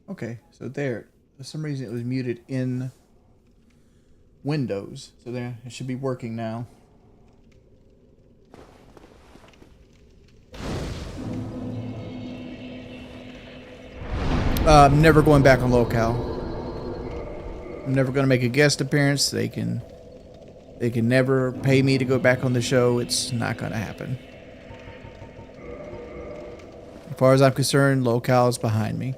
Okay, so there. For some reason it was muted in Windows. So there, it should be working now. I'm never going back on locale. I'm never going to make a guest appearance. They can never pay me to go back on the show. It's not going to happen. As far as I'm concerned, locale is behind me.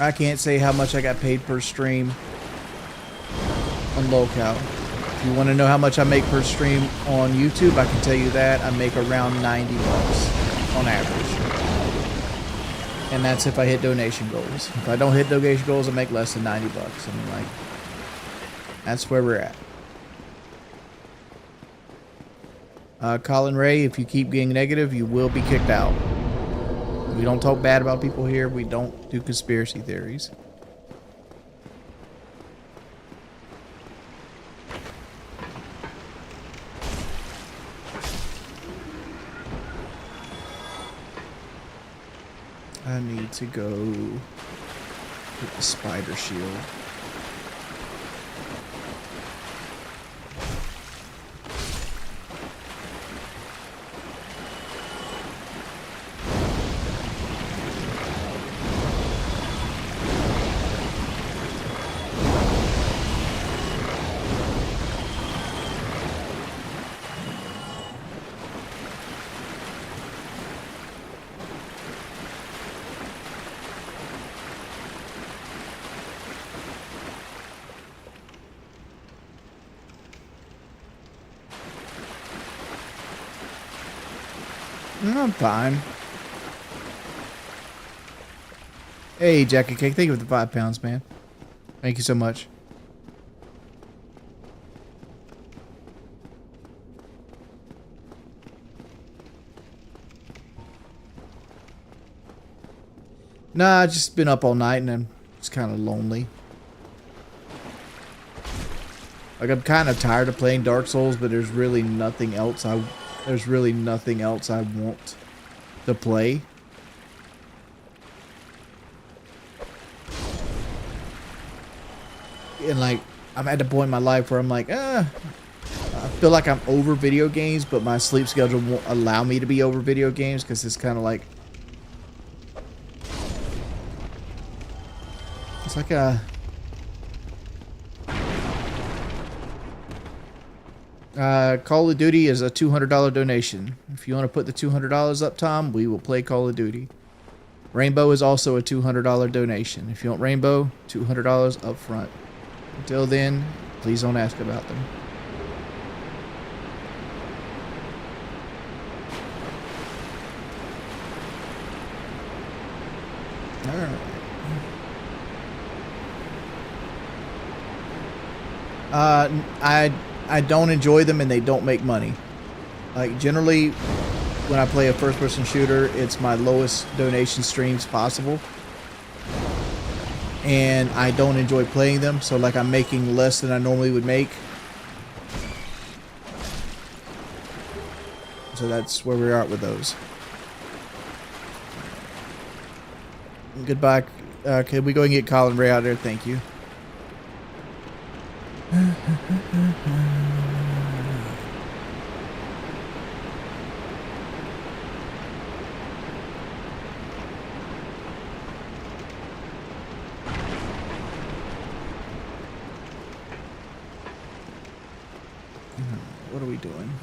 I can't say how much I got paid per stream on locale. If you want to know how much I make per stream on YouTube, I can tell you that. I make around 90 bucks on average. And that's if I hit donation goals. If I don't hit donation goals, I make less than 90 bucks. I mean, like, that's where we're at. Colin Ray, if you keep being negative, you will be kicked out. We don't talk bad about people here. We don't do conspiracy theories. I need to go get the spider shield. I'm fine. Hey, Jackie Cake, thank you for the 5 pounds, man. Thank you so much. Nah, I've just been up all night and I'm just kind of lonely. Like, I'm kind of tired of playing Dark Souls, but there's really nothing else I want to play. And like, I'm at the point in my life where I'm like, I feel like I'm over video games, but my sleep schedule won't allow me to be over video games because it's kind of like, it's like a Call of Duty is a $200 donation. If you want to put the $200 up, Tom, we will play Call of Duty. Rainbow is also a $200 donation. If you want Rainbow, $200 up front. Until then, please don't ask about them. Alright. I don't enjoy them and they don't make money. Like, generally, when I play a first-person shooter, it's my lowest donation streams possible. And I don't enjoy playing them, so like I'm making less than I normally would make. So that's where we are at with those. Goodbye. Can we go and get Colin Ray out there? Thank you. What are we doing?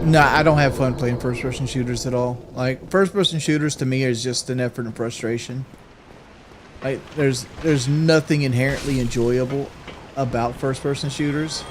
No, I don't have fun playing first-person shooters at all. Like, first-person shooters to me is just an effort and frustration. Like, there's nothing inherently enjoyable about first-person shooters.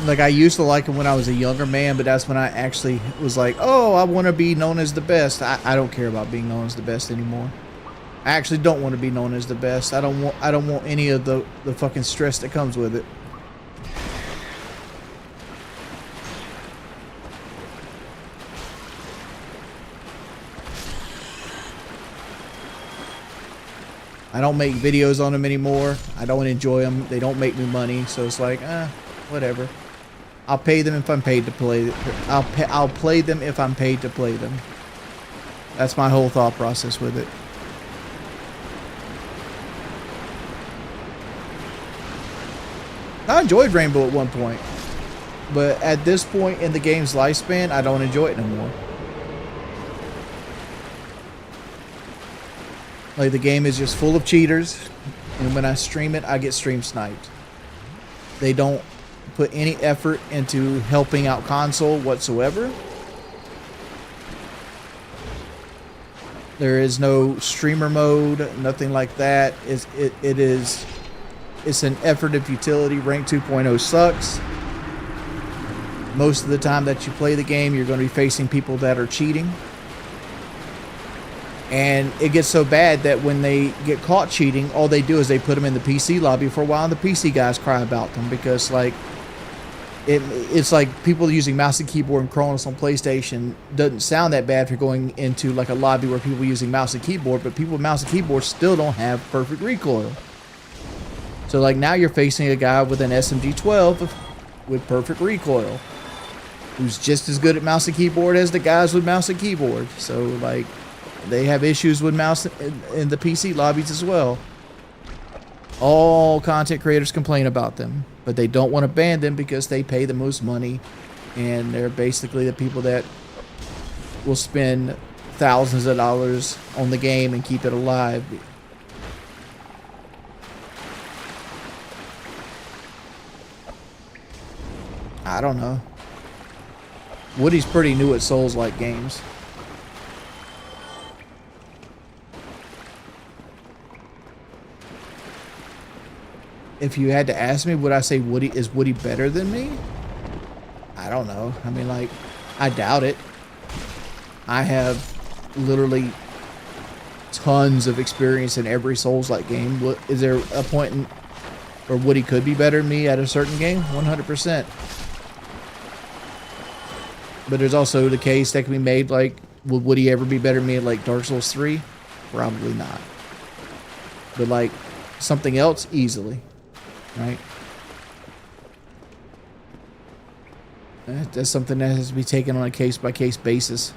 Like, I used to like it when I was a younger man, but that's when I actually was like, oh, I want to be known as the best. I don't care about being known as the best anymore. I actually don't want to be known as the best. I don't want any of the fucking stress that comes with it. I don't make videos on them anymore. I don't enjoy them. They don't make me money, so it's like, whatever. I'll pay them if I'm paid to play. I'll play them if I'm paid to play them. That's my whole thought process with it. I enjoyed Rainbow at one point, but at this point in the game's lifespan, I don't enjoy it no more. Like, the game is just full of cheaters, and when I stream it, I get stream sniped. They don't put any effort into helping out console whatsoever. There is no streamer mode, nothing like that. It's an effort of futility. Rank 2.0 sucks. Most of the time that you play the game, you're going to be facing people that are cheating. And it gets so bad that when they get caught cheating, all they do is they put them in the PC lobby for a while, and the PC guys cry about them because, like, it's like people using mouse and keyboard and Cronus on PlayStation doesn't sound that bad if you're going into like a lobby where people are using mouse and keyboard, but people with mouse and keyboard still don't have perfect recoil. So, like, now you're facing a guy with an SMG-12 with perfect recoil, who's just as good at mouse and keyboard as the guys with mouse and keyboard. So, like, they have issues with mouse in the PC lobbies as well. All content creators complain about them, but they don't want to ban them because they pay the most money, and they're basically the people that will spend thousands of dollars on the game and keep it alive. I don't know. Woody's pretty new at Souls-like games. If you had to ask me, would I say is Woody better than me? I don't know. I mean, like, I doubt it. I have literally tons of experience in every Souls-like game. Is there a point where Woody could be better than me at a certain game? 100%. But there's also the case that can be made, like, would Woody ever be better than me at, like, Dark Souls 3? Probably not. But, like, something else, easily. Right? That's something that has to be taken on a case-by-case basis.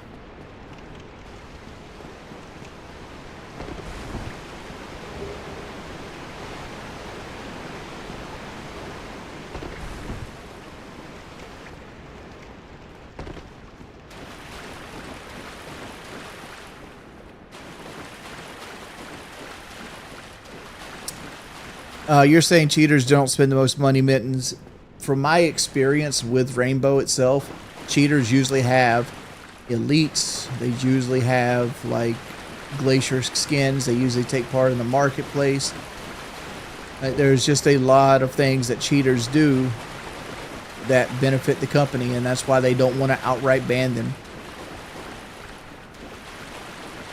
You're saying cheaters don't spend the most money, Mittens. From my experience with Rainbow itself, cheaters usually have elites. They usually have, like, glacier skins. They usually take part in the marketplace. There's just a lot of things that cheaters do that benefit the company, and that's why they don't want to outright ban them.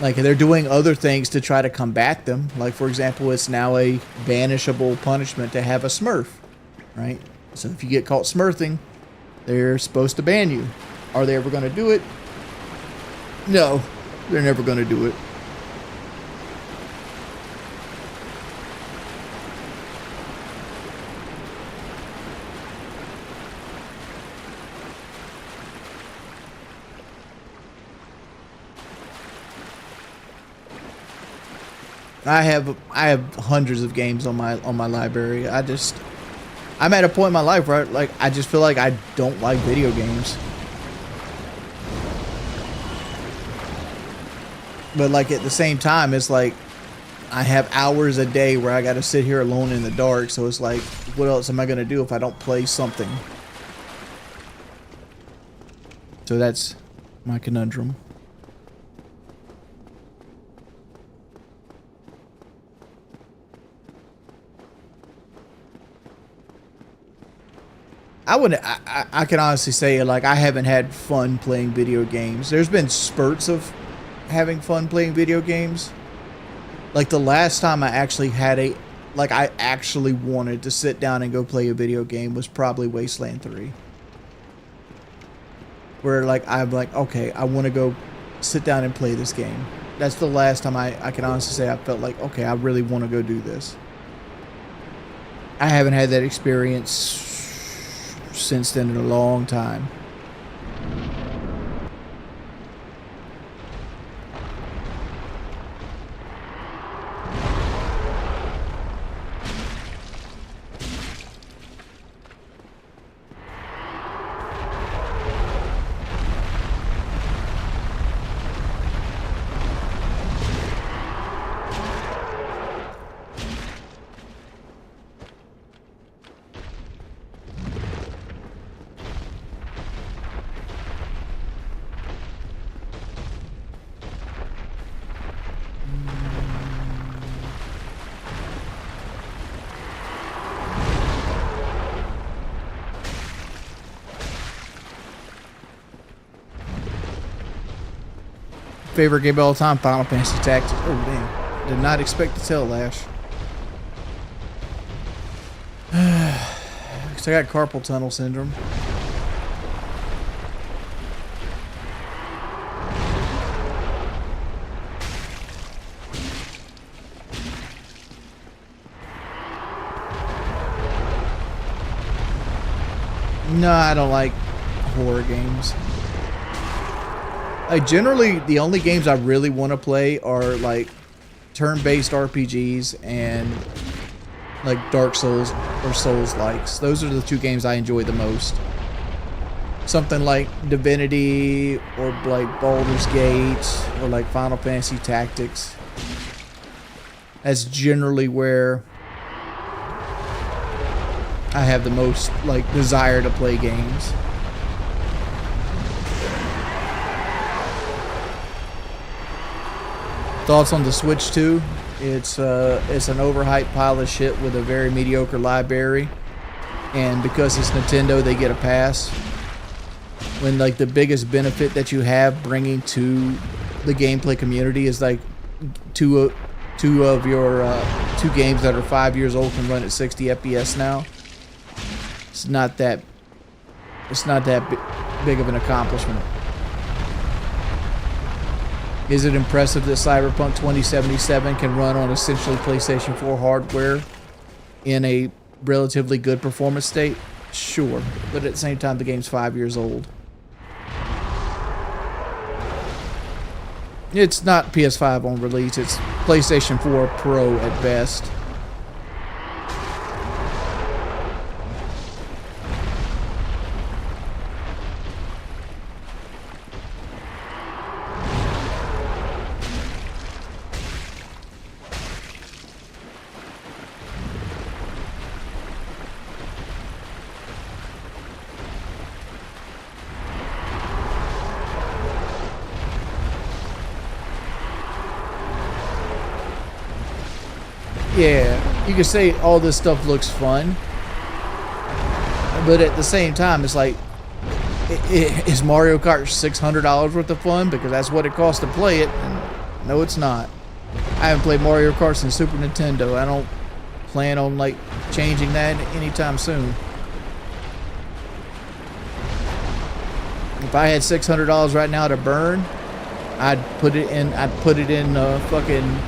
Like, they're doing other things to try to combat them. Like, for example, it's now a banishable punishment to have a smurf, right? So if you get caught smurfing, they're supposed to ban you. Are they ever going to do it? No, they're never going to do it. I have hundreds of games on my library. I'm at a point in my life where I just feel like I don't like video games. But, like, at the same time, it's like I have hours a day where I got to sit here alone in the dark. So it's like, what else am I going to do if I don't play something? So that's my conundrum. I wouldn't. I can honestly say like I haven't had fun playing video games. There's been spurts of having fun playing video games. Like the last time I actually had I actually wanted to sit down and go play a video game was probably Wasteland 3. Where like I'm like, okay, I want to go sit down and play this game. That's the last time I can honestly say I felt like, okay, I really want to go do this. I haven't had that experience since then in a long time. Favorite game of all time, Final Fantasy Tactics. Oh damn! Did not expect to tell Lash. Cause I got carpal tunnel syndrome. No, I don't like horror games. Like generally, the only games I really want to play are like turn-based RPGs and like Dark Souls or Souls-likes. Those are the two games I enjoy the most. Something like Divinity or like Baldur's Gate or like Final Fantasy Tactics. That's generally where I have the most like desire to play games. Thoughts on the Switch 2? It's an overhyped pile of shit with a very mediocre library, and because it's Nintendo, they get a pass. When like the biggest benefit that you have bringing to the gameplay community is like two of your two games that are 5 years old can run at 60 FPS now. It's not that big of an accomplishment. Is it impressive that Cyberpunk 2077 can run on essentially PlayStation 4 hardware in a relatively good performance state? Sure, but at the same time, the game's 5 years old. It's not PS5 on release, it's PlayStation 4 Pro at best. Yeah, you can say all this stuff looks fun, but at the same time, it's like, is Mario Kart $600 worth of fun? Because that's what it costs to play it, and no, it's not. I haven't played Mario Kart since Super Nintendo. I don't plan on, like, changing that anytime soon. If I had $600 right now to burn, I'd put it in fucking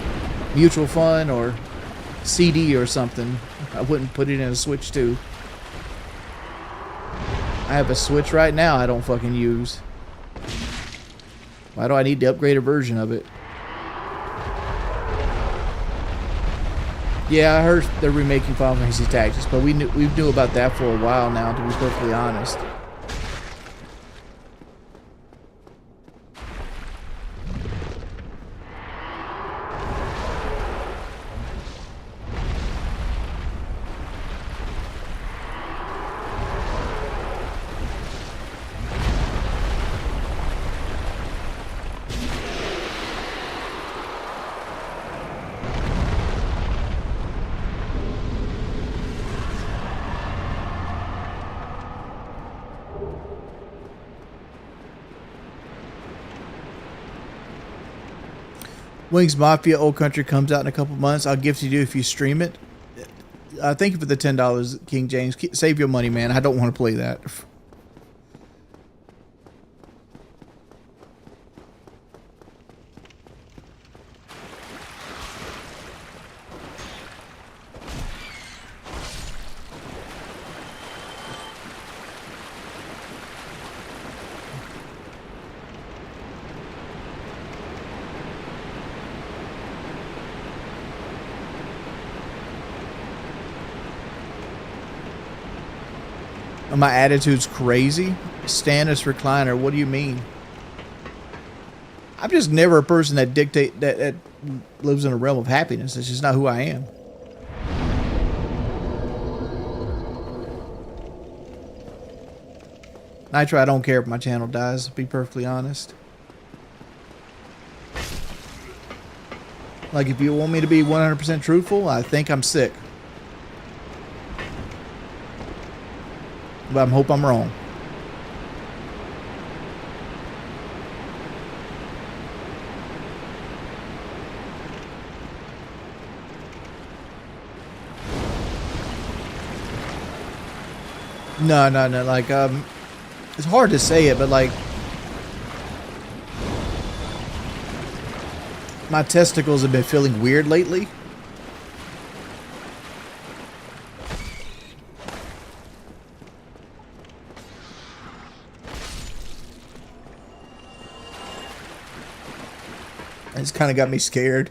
mutual fund or CD or something. I wouldn't put it in a Switch 2. I have a Switch right now I don't fucking use. Why do I need to upgrade a version of it? Yeah, I heard they're remaking Final Fantasy Tactics, but we knew about that for a while now, to be perfectly honest. Wings Mafia Old Country comes out in a couple months. I'll gift it to you if you stream it. Thank you for the $10, King James. Save your money, man. I don't want to play that. My attitude's crazy. Stannis recliner. What do you mean? I'm just never a person that that lives in a realm of happiness. It's just not who I am. Nitro, I don't care if my channel dies, to be perfectly honest. Like, if you want me to be 100% truthful, I think I'm sick. But I hope I'm wrong. No. Like, it's hard to say it, but like, my testicles have been feeling weird lately. It's kind of got me scared.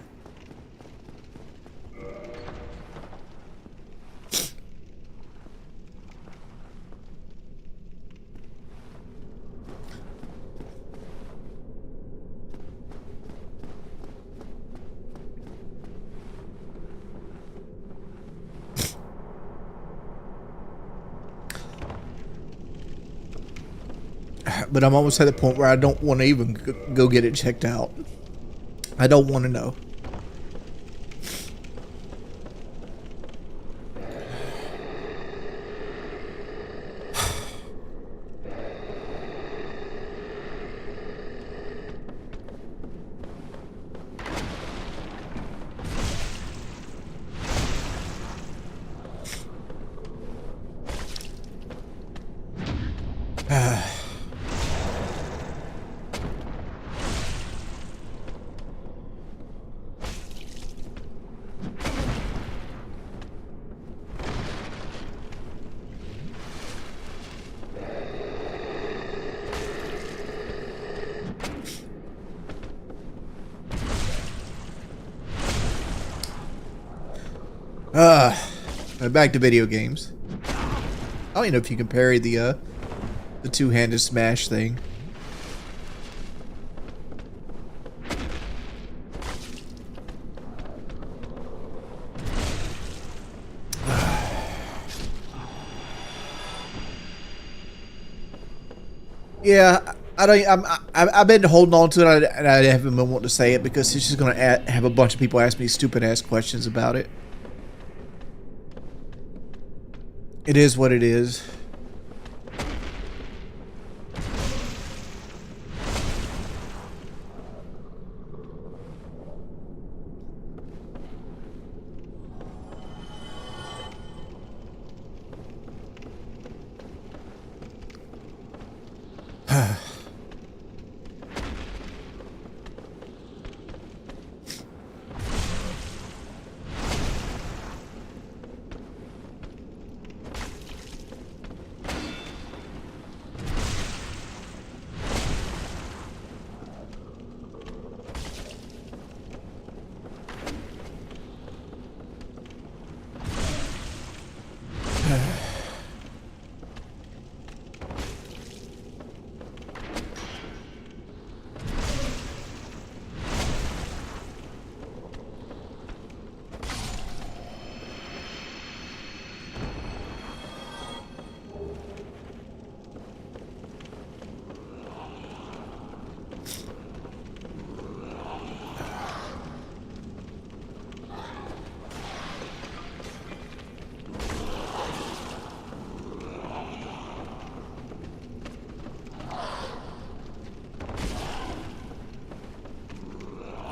But I'm almost at the point where I don't want to even go get it checked out. I don't want to know. Back to video games. I don't even know if you can parry the two-handed smash thing. Yeah, I've been holding on to it, and I haven't been wanting to say it because it's just going to have a bunch of people ask me stupid-ass questions about it. It is what it is.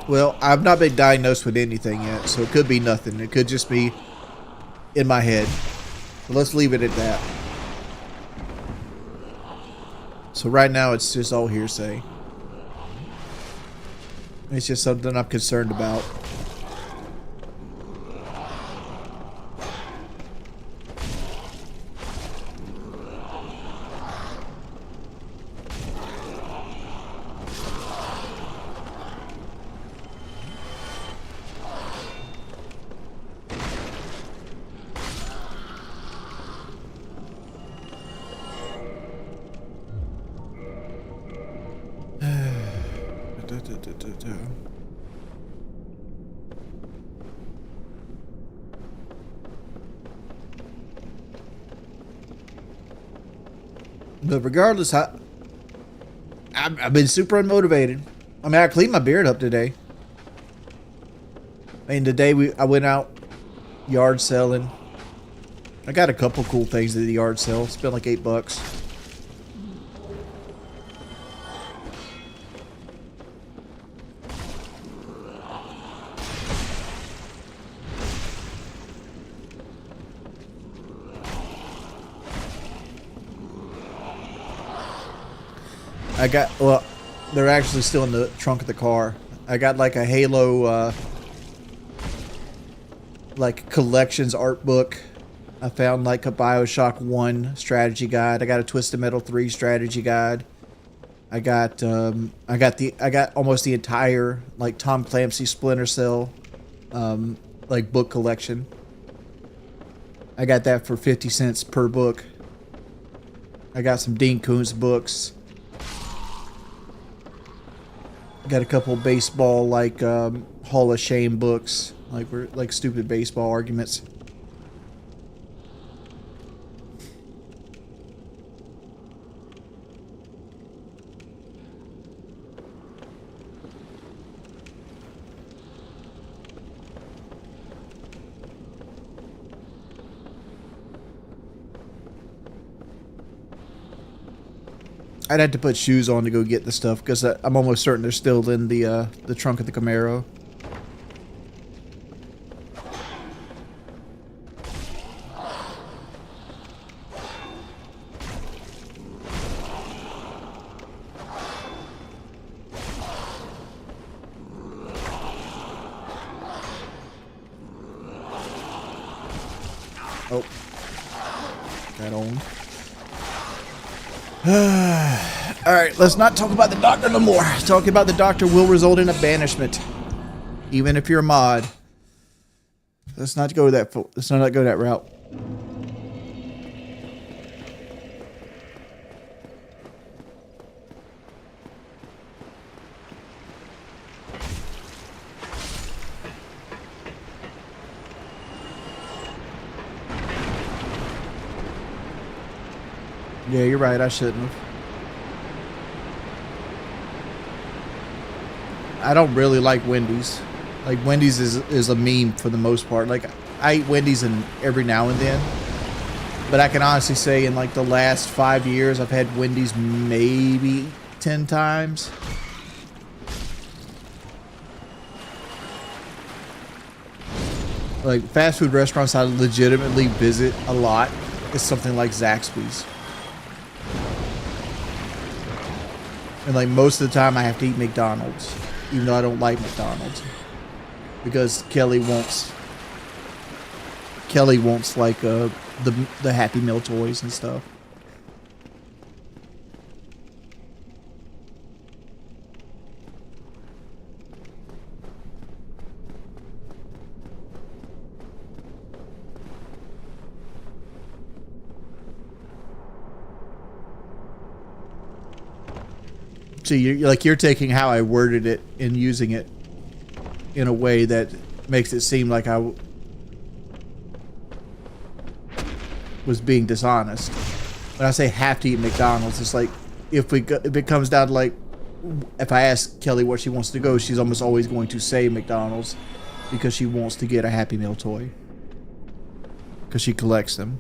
Well, I've not been diagnosed with anything yet, so it could be nothing. It could just be in my head. But let's leave it at that. So right now it's just all hearsay. It's just something I'm concerned about. But regardless, I've been super unmotivated. I mean, I cleaned my beard up today. I mean, today I went out yard selling. I got a couple cool things at the yard sale. Spent like $8. I got, well, they're actually still in the trunk of the car. I got like a Halo, like collections art book. I found like a BioShock 1 strategy guide. I got a Twisted Metal 3 strategy guide. I got almost the entire like Tom Clancy Splinter Cell, like book collection. I got that for 50 cents per book. I got some Dean Koontz books. Got a couple baseball like Hall of Shame books, like stupid baseball arguments. I'd have to put shoes on to go get the stuff because I'm almost certain they're still in the trunk of the Camaro. Oh, got on. Alright, let's not talk about the doctor no more. Talking about the doctor will result in a banishment. Even if you're a mod. Let's not go that route. Yeah, you're right, I shouldn't have. I don't really like Wendy's. Like, Wendy's is a meme for the most part. Like, I eat Wendy's every now and then. But I can honestly say in, like, the last 5 years, I've had Wendy's maybe 10 times. Like, fast food restaurants I legitimately visit a lot is something like Zaxby's. And, like, most of the time I have to eat McDonald's. Even though I don't like McDonald's. Because Kelly wants like the Happy Meal toys and stuff. So you're taking how I worded it and using it in a way that makes it seem like I was being dishonest. When I say have to eat McDonald's, it's like if it comes down to like, if I ask Kelly where she wants to go, she's almost always going to say McDonald's because she wants to get a Happy Meal toy because she collects them.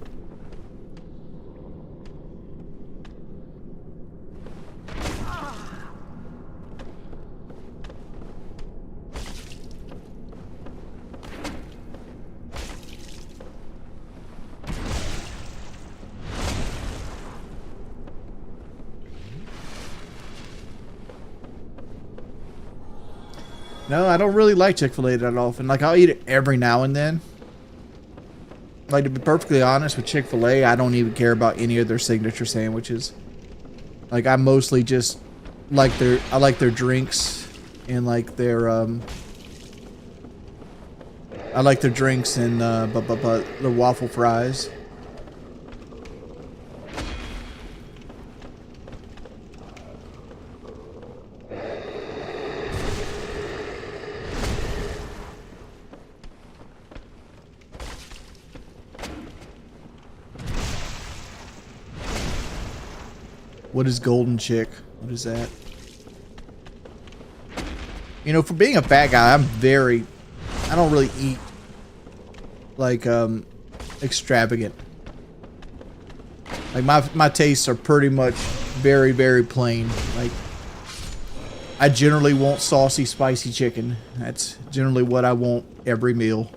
No, I don't really like Chick-fil-A that often. Like, I'll eat it every now and then. Like, to be perfectly honest with Chick-fil-A, I don't even care about any of their signature sandwiches. Like, I mostly just like I like their drinks and like their I like their drinks and the waffle fries. What is Golden Chick? What is that? You know, for being a fat guy, I don't really eat like extravagant. Like my tastes are pretty much very, very plain. Like, I generally want saucy, spicy chicken. That's generally what I want every meal.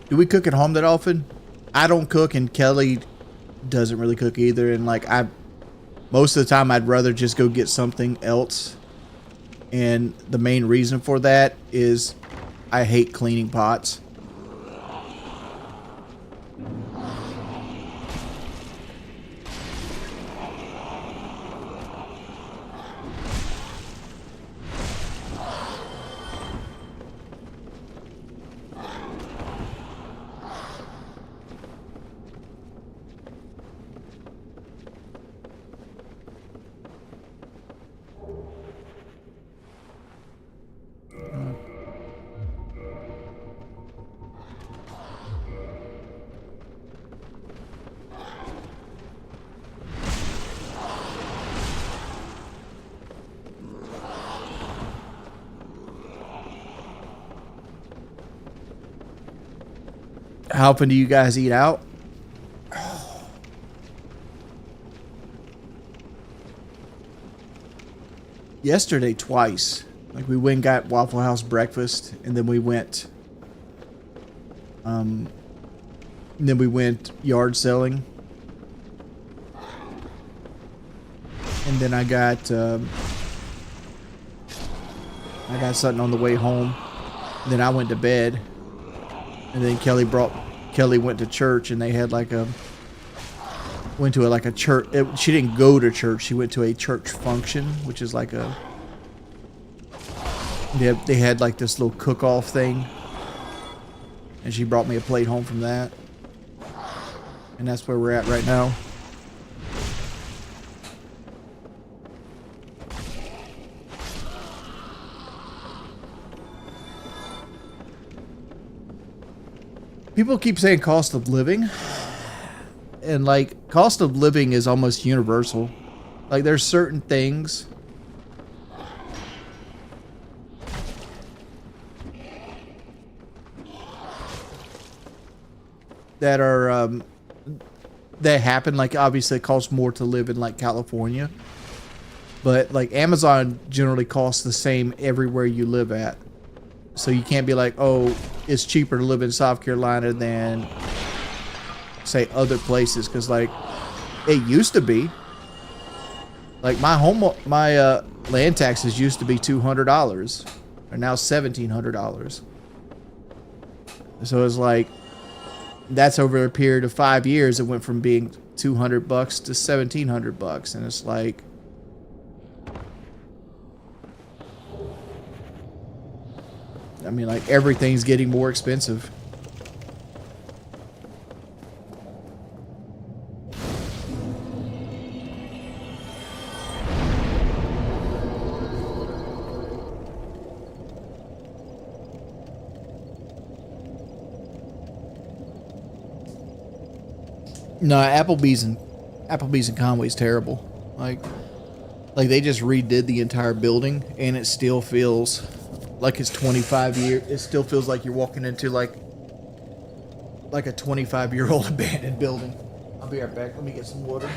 Do we cook at home that often? I don't cook, and Kelly doesn't really cook either. And like, most of the time I'd rather just go get something else. And the main reason for that is I hate cleaning pots. How often do you guys eat out? Yesterday, twice. Like, we went and got Waffle House breakfast, and then we went yard selling. And then I got something on the way home. And then I went to bed. And then Kelly went to church, and they had like a church. She didn't go to church. She went to a church function, which is like they had like this little cook-off thing, and she brought me a plate home from that. And that's where we're at right now. People keep saying cost of living, and like, cost of living is almost universal. Like, there's certain things that are that happen. Like, obviously it costs more to live in like California, but like Amazon generally costs the same everywhere you live at. So you can't be like, oh, it's cheaper to live in South Carolina than, say, other places. Because, like, it used to be. Like, my land taxes used to be $200. Are now $1,700. So it's like, that's over a period of 5 years. It went from being $200 to $1,700. And it's like, I mean, like, everything's getting more expensive. No, Applebee's in Conway's terrible. Like they just redid the entire building, and it still feels like it's 25 years. It still feels like you're walking into like like a 25-year-old abandoned building. I'll be right back. Let me get some water.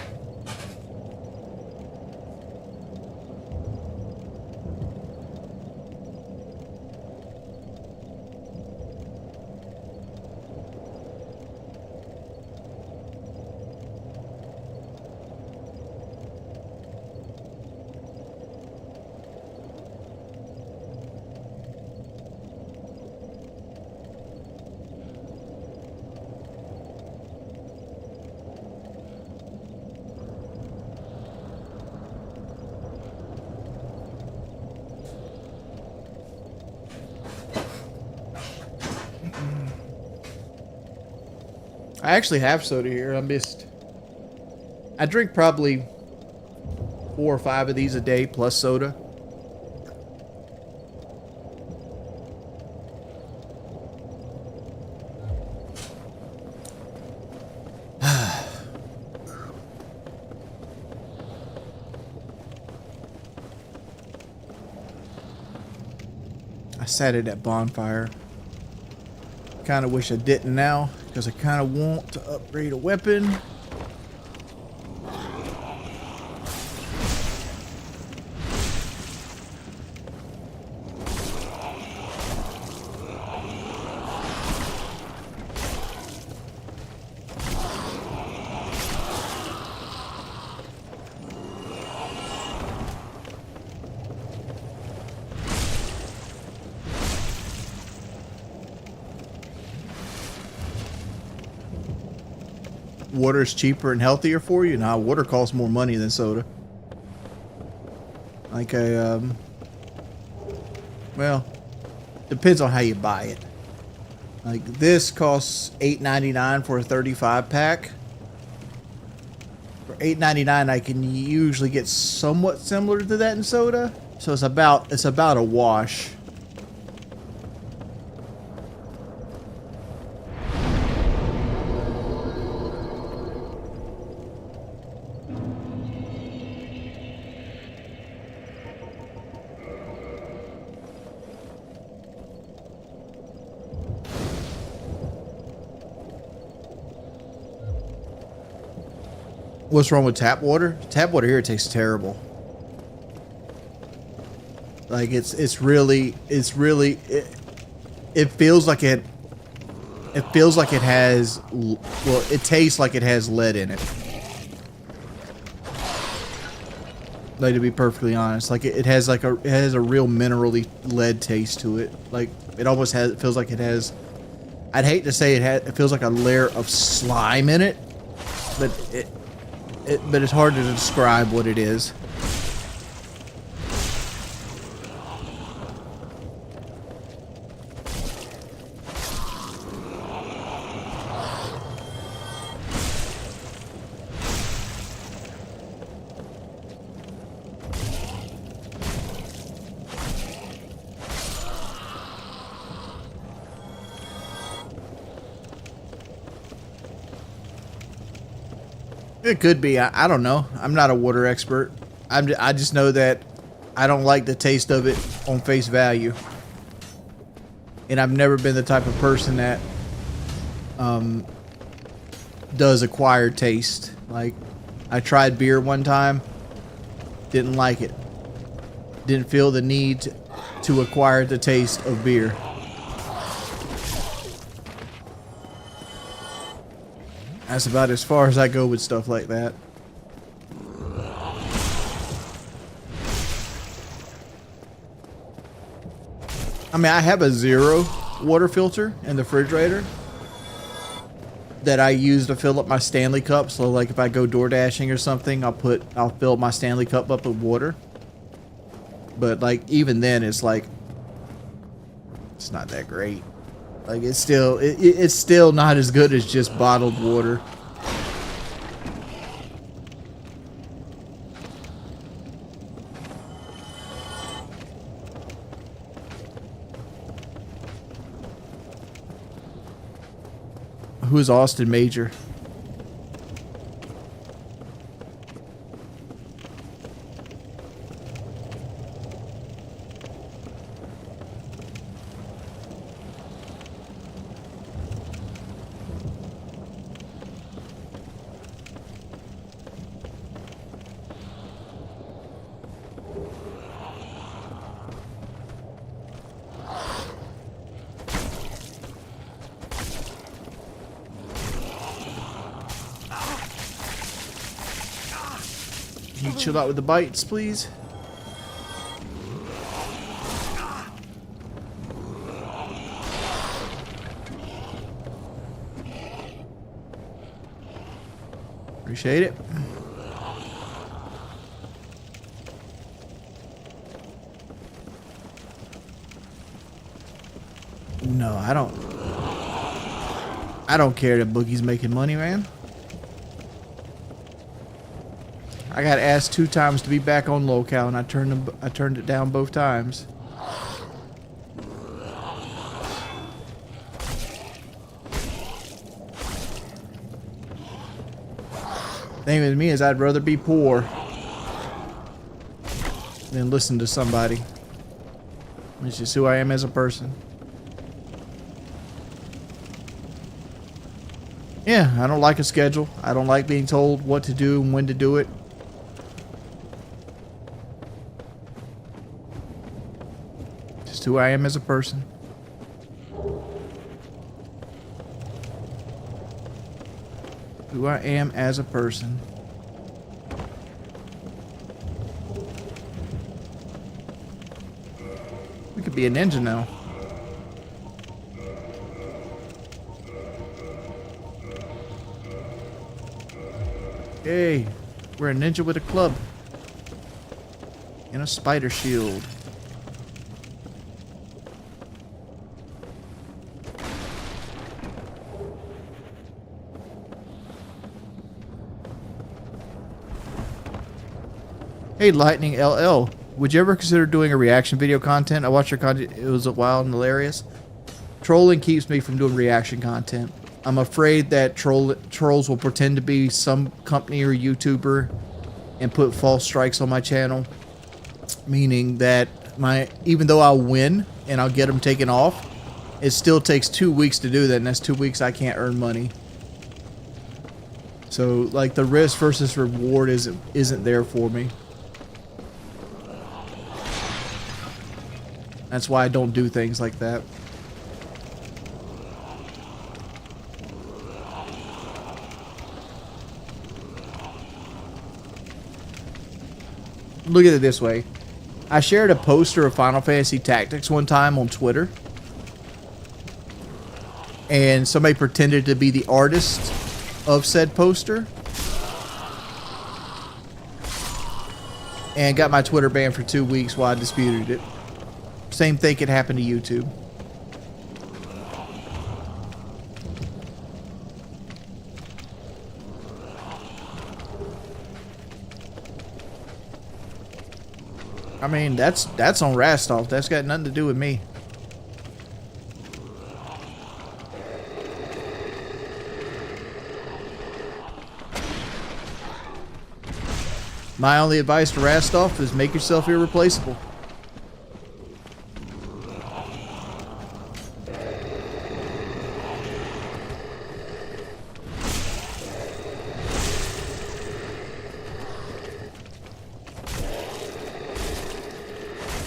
I actually have soda here. I drink probably 4 or 5 of these a day plus soda. I sat at that bonfire. Kind of wish I didn't now, because I kind of want to upgrade a weapon. Water is cheaper and healthier for you. Nah, water costs more money than soda. Like well, depends on how you buy it. Like this costs $8.99 for a 35 pack. For $8.99, I can usually get somewhat similar to that in soda. So it's about a wash. What's wrong with tap water? Tap water here tastes terrible. Like it feels like it has, well, it tastes like it has lead in it. Like, to be perfectly honest, like it has a real minerally lead taste to it. Like it feels like it has, I'd hate to say it feels like a layer of slime in it, but but it's hard to describe what it is. It could be. I don't know. I'm not a water expert. I just know that I don't like the taste of it on face value. And I've never been the type of person that does acquired taste. Like, I tried beer one time. Didn't like it. Didn't feel the need to acquire the taste of beer. That's about as far as I go with stuff like that. I mean, I have a zero water filter in the refrigerator that I use to fill up my Stanley cup. So, like, if I go door dashing or something, I'll fill my Stanley cup up with water. But, like, even then, it's like, it's not that great. Like, it's still not as good as just bottled water. Who's Austin Major? Can you chill out with the bites, please? Appreciate it. No, I don't care that Boogie's making money, man. I got asked 2 times to be back on locale, and I turned it down both times. Thing with me is I'd rather be poor than listen to somebody. It's just who I am as a person. Yeah, I don't like a schedule. I don't like being told what to do and when to do it. Just who I am as a person. Who I am as a person. We could be a ninja now. Hey, we're a ninja with a club. And a spider shield. Hey, Lightning LL. Would you ever consider doing a reaction video content? I watched your content. It was wild and hilarious. Trolling keeps me from doing reaction content. I'm afraid that trolls will pretend to be some company or YouTuber and put false strikes on my channel. Meaning that even though I'll win and I'll get them taken off, it still takes 2 weeks to do that, and that's 2 weeks I can't earn money. So, like, the risk versus reward isn't there for me. That's why I don't do things like that. Look at it this way. I shared a poster of Final Fantasy Tactics one time on Twitter. And somebody pretended to be the artist of said poster. And got my Twitter banned for 2 weeks while I disputed it. Same thing could happen to YouTube. I mean, that's on Rastov. That's got nothing to do with me. My only advice to Rastov is make yourself irreplaceable.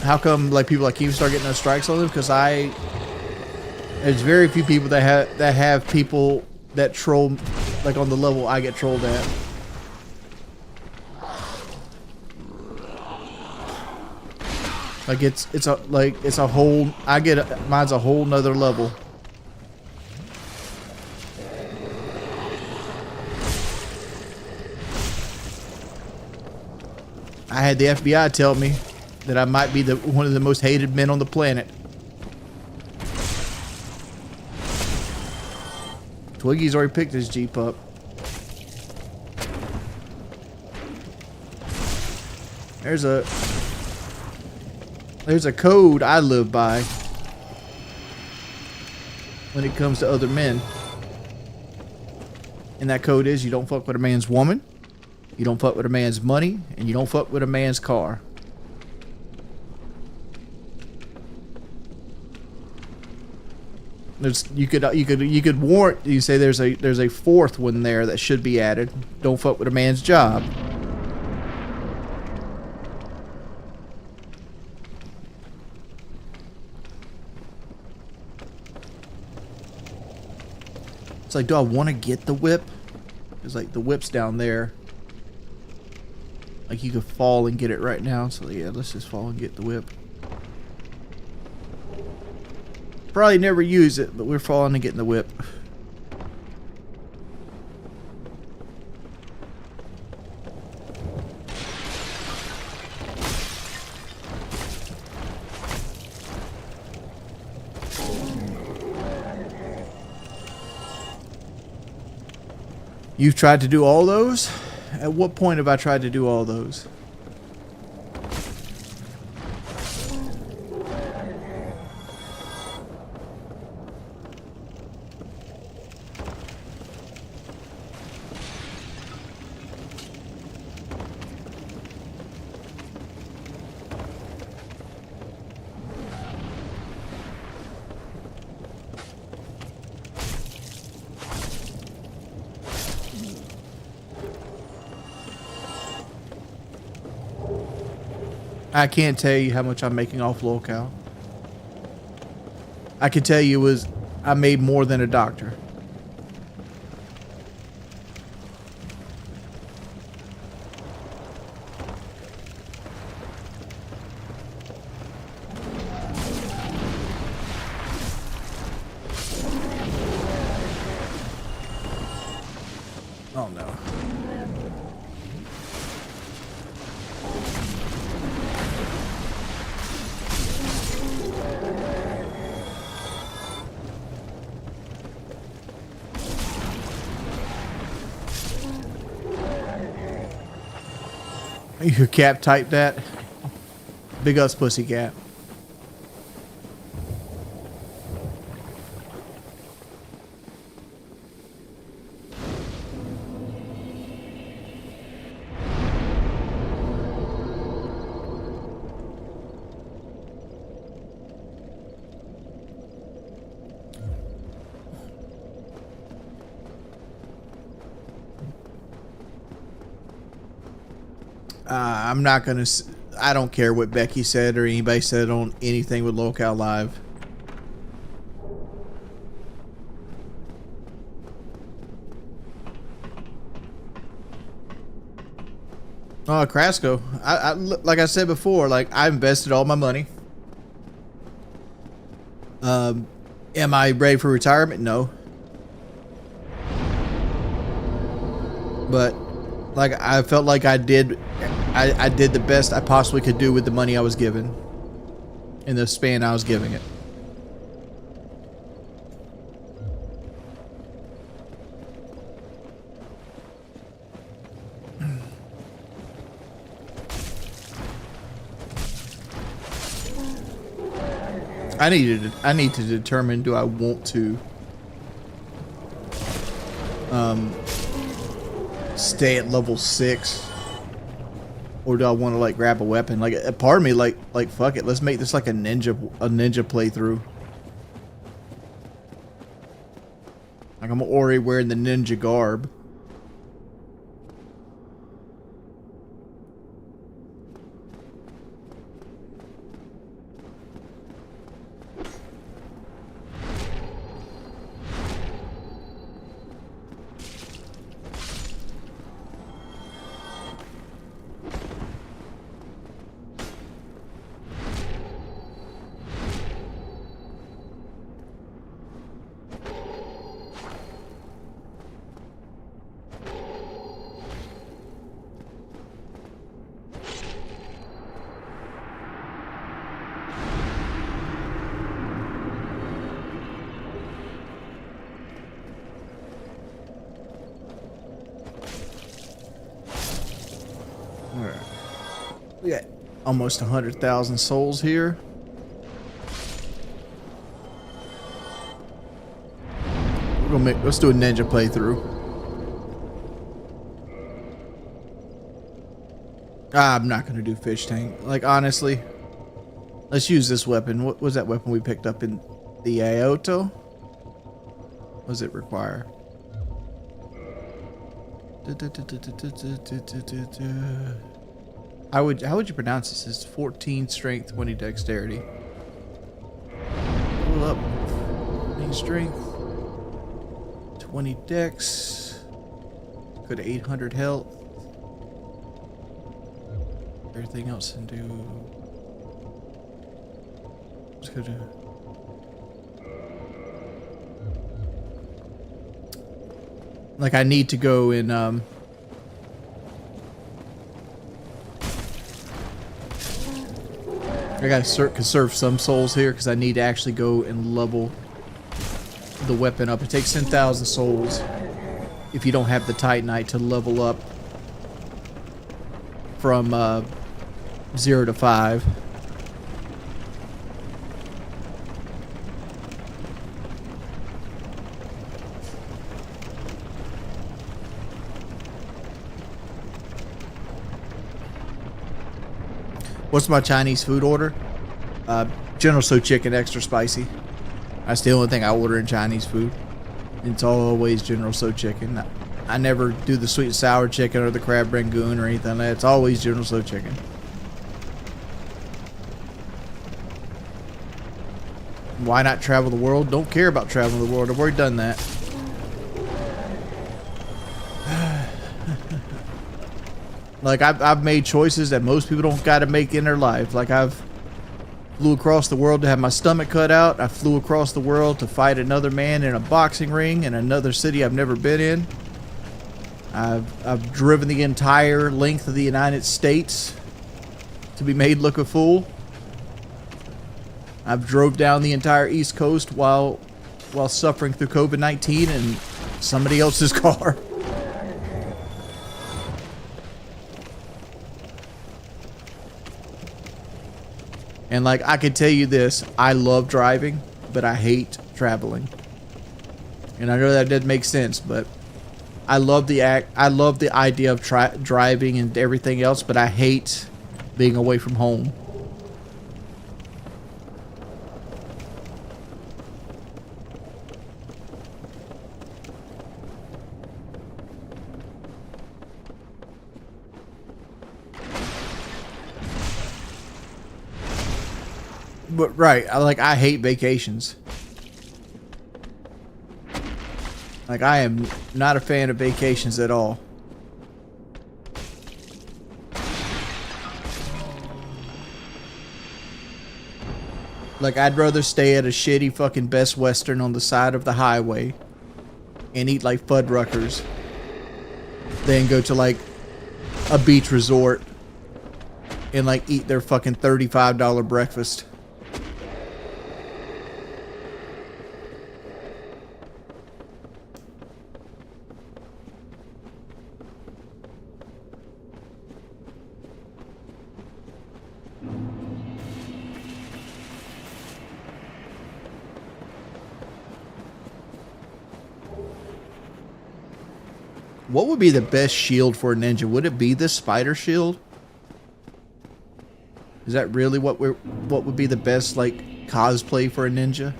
How come like people like you start getting those strikes on them? Because there's very few people that have people that troll like on the level I get trolled at. Like it's a whole mine's a whole nother level. I had the FBI tell me that I might be one of the most hated men on the planet. Twiggy's already picked his Jeep up. There's a code I live by when it comes to other men. And that code is you don't fuck with a man's woman, you don't fuck with a man's money, and you don't fuck with a man's car. You could warrant. You say there's a fourth one there that should be added. Don't fuck with a man's job. It's like, do I want to get the whip? It's like the whip's down there. Like you could fall and get it right now. So yeah, let's just fall and get the whip. Probably never use it, but we're falling and getting the whip. You've tried to do all those? At what point have I tried to do all those? I can't tell you how much I'm making off locale. I can tell you I made more than a doctor. Oh no. Your cap typed that? Big us pussy cap. I'm not gonna. I don't care what Becky said or anybody said on anything with Locale Live. Oh, Crasco. Like I said before, like I invested all my money. Am I ready for retirement? No. But like I felt like I did the best I possibly could do with the money I was given in the span I was giving it. I need to determine, do I want to stay at level 6, or do I want to like grab a weapon? Like a part of me like fuck it, let's make this like a ninja playthrough. Like I'm already wearing the ninja garb. We got almost 100,000 souls here. Let's do a ninja playthrough. I'm not gonna do fish tank. Like honestly, let's use this weapon. What was that weapon we picked up in the Aoto? What does it require? How would you pronounce this? It's 14 strength, 20 dexterity. Pull up. 20 strength, 20 dex. Go to 800 health. everything else and do. Let's go to. Like I need to go and I gotta conserve some souls here because I need to actually go and level the weapon up. It takes 10,000 souls if you don't have the Titanite to level up from 0 to 5. What's my Chinese food order? General Tso chicken, extra spicy. That's the only thing I order in Chinese food. It's always General Tso chicken. I never do the sweet and sour chicken or the crab rangoon or anything like that. It's always General Tso chicken. Why not travel the world? Don't care about traveling the world. I've already done that. Like, I've made choices that most people don't got to make in their life. Like, I've flew across the world to have my stomach cut out. I flew across the world to fight another man in a boxing ring in another city I've never been in. I've driven the entire length of the United States to be made look a fool. I've drove down the entire East Coast while suffering through COVID-19 in somebody else's car. And like, I can tell you this, I love driving, but I hate traveling. And I know that doesn't make sense, but I love the idea of driving and everything else, but I hate being away from home. But right, I hate vacations. Like, I am not a fan of vacations at all. Like, I'd rather stay at a shitty fucking Best Western on the side of the highway and eat like Fuddruckers than go to like a beach resort and like eat their fucking $35 breakfast. What would be the best shield for a ninja? Would it be this spider shield? Is that really what would be the best like cosplay for a ninja?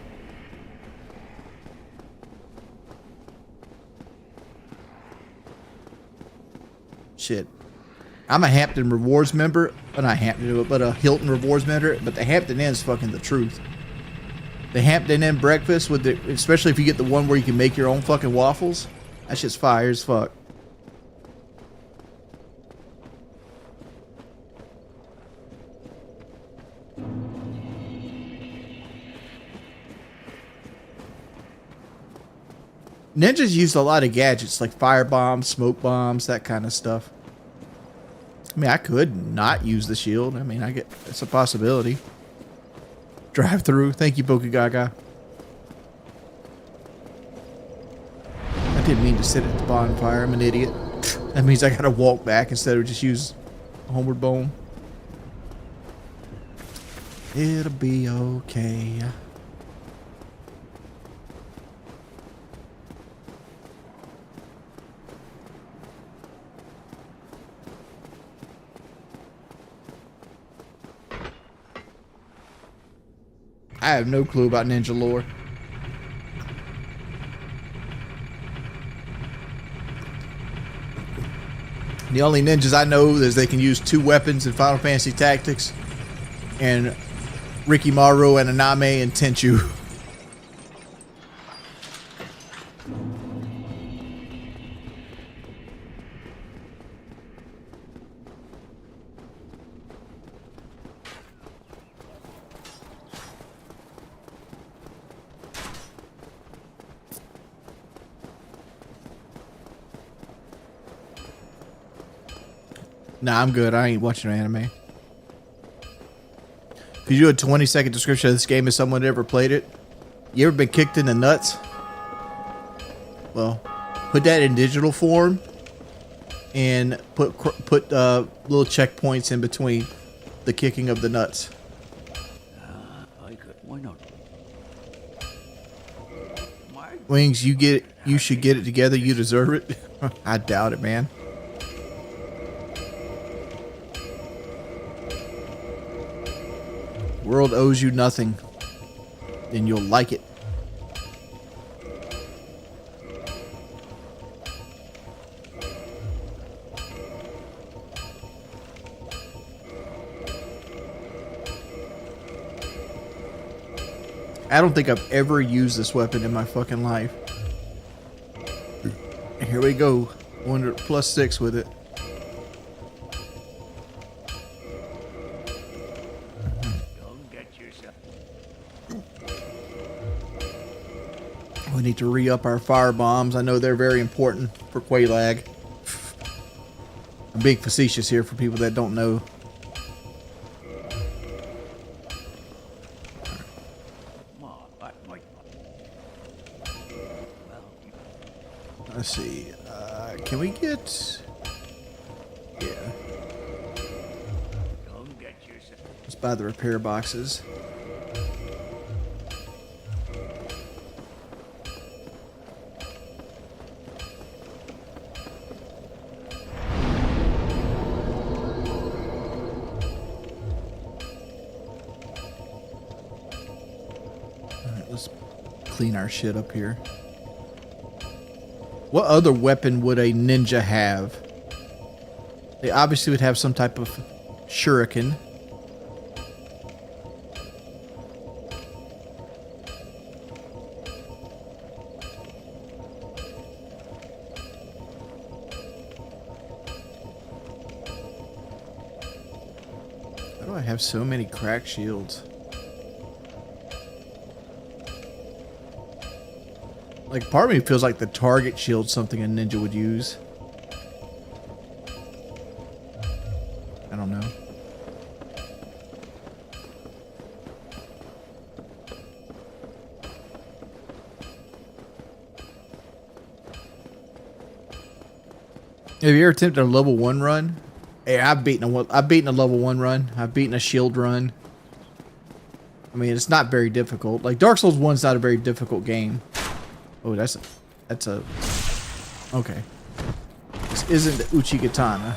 Shit. I'm a Hampton Rewards member. Well, not Hampton, but a Hilton Rewards member. But the Hampton Inn's fucking the truth. The Hampton Inn breakfast, with especially if you get the one where you can make your own fucking waffles. That shit's fire as fuck. Ninjas used a lot of gadgets like fire bombs, smoke bombs, that kind of stuff. I mean, I could not use the shield. I mean, it's a possibility. Drive through. Thank you, Pokegaga. I didn't mean to sit at the bonfire. I'm an idiot. That means I gotta walk back instead of just use Homeward Bone. It'll be okay. I have no clue about ninja lore. The only ninjas I know is they can use 2 weapons in Final Fantasy Tactics, and Rikimaru and Aname and Tenchu. Nah, I'm good. I ain't watching anime. Could you do a 20-second description of this game if someone ever played it? You ever been kicked in the nuts? Well, put that in digital form and put little checkpoints in between the kicking of the nuts. I could. Why not? Wings, you should get it together. You deserve it. I doubt it, man. World owes you nothing, and you'll like it. I don't think I've ever used this weapon in my fucking life. Here we go. +6 with it. Don't get yourself. We need to re-up our fire bombs. I know they're very important for Quaalag. I'm being facetious here for people that don't know. Let's see. Can we get? Yeah. Don't get yourself. Let's buy the repair boxes. All right, let's clean our shit up here. What other weapon would a ninja have? They obviously would have some type of shuriken. Why do I have so many crack shields? Like, part of me feels like the target shield's something a ninja would use. I don't know. Have you ever attempted a level 1 run? Hey, I've beaten a level 1 run. I've beaten a shield run. I mean, it's not very difficult. Like, Dark Souls 1's not a very difficult game. Oh, that's a okay. This isn't the Uchigatana.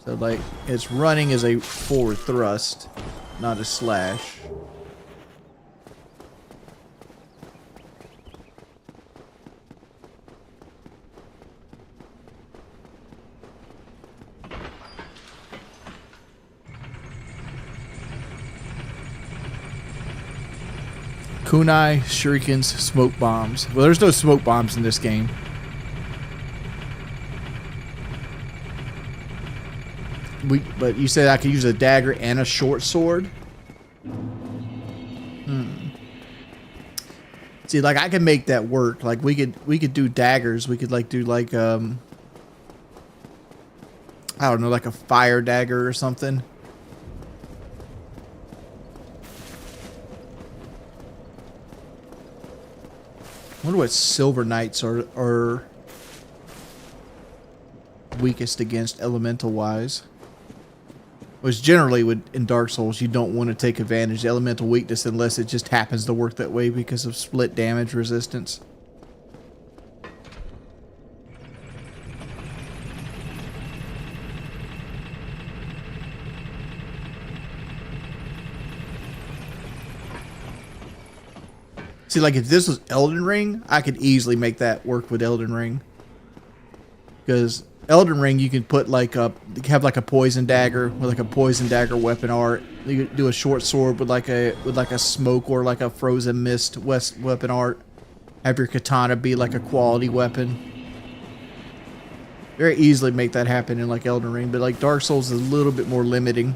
So, like, it's running as a forward thrust, not a slash. Kunai, shurikens, smoke bombs. Well, there's no smoke bombs in this game. But you said I could use a dagger and a short sword? See, like, I can make that work. Like, we could do daggers. We could, like, do, like, I don't know, like a fire dagger or something. I wonder what Silver Knights are weakest against elemental-wise. Which generally in Dark Souls, you don't want to take advantage of elemental weakness unless it just happens to work that way because of split damage resistance. See, like, if this was Elden Ring, I could easily make that work with Elden Ring. Because Elden Ring, you can put, like, have, like, a poison dagger with, like, a poison dagger weapon art. You could do a short sword with, like, a smoke or, like, a frozen mist weapon art. Have your katana be, like, a quality weapon. Very easily make that happen in, like, Elden Ring. But, like, Dark Souls is a little bit more limiting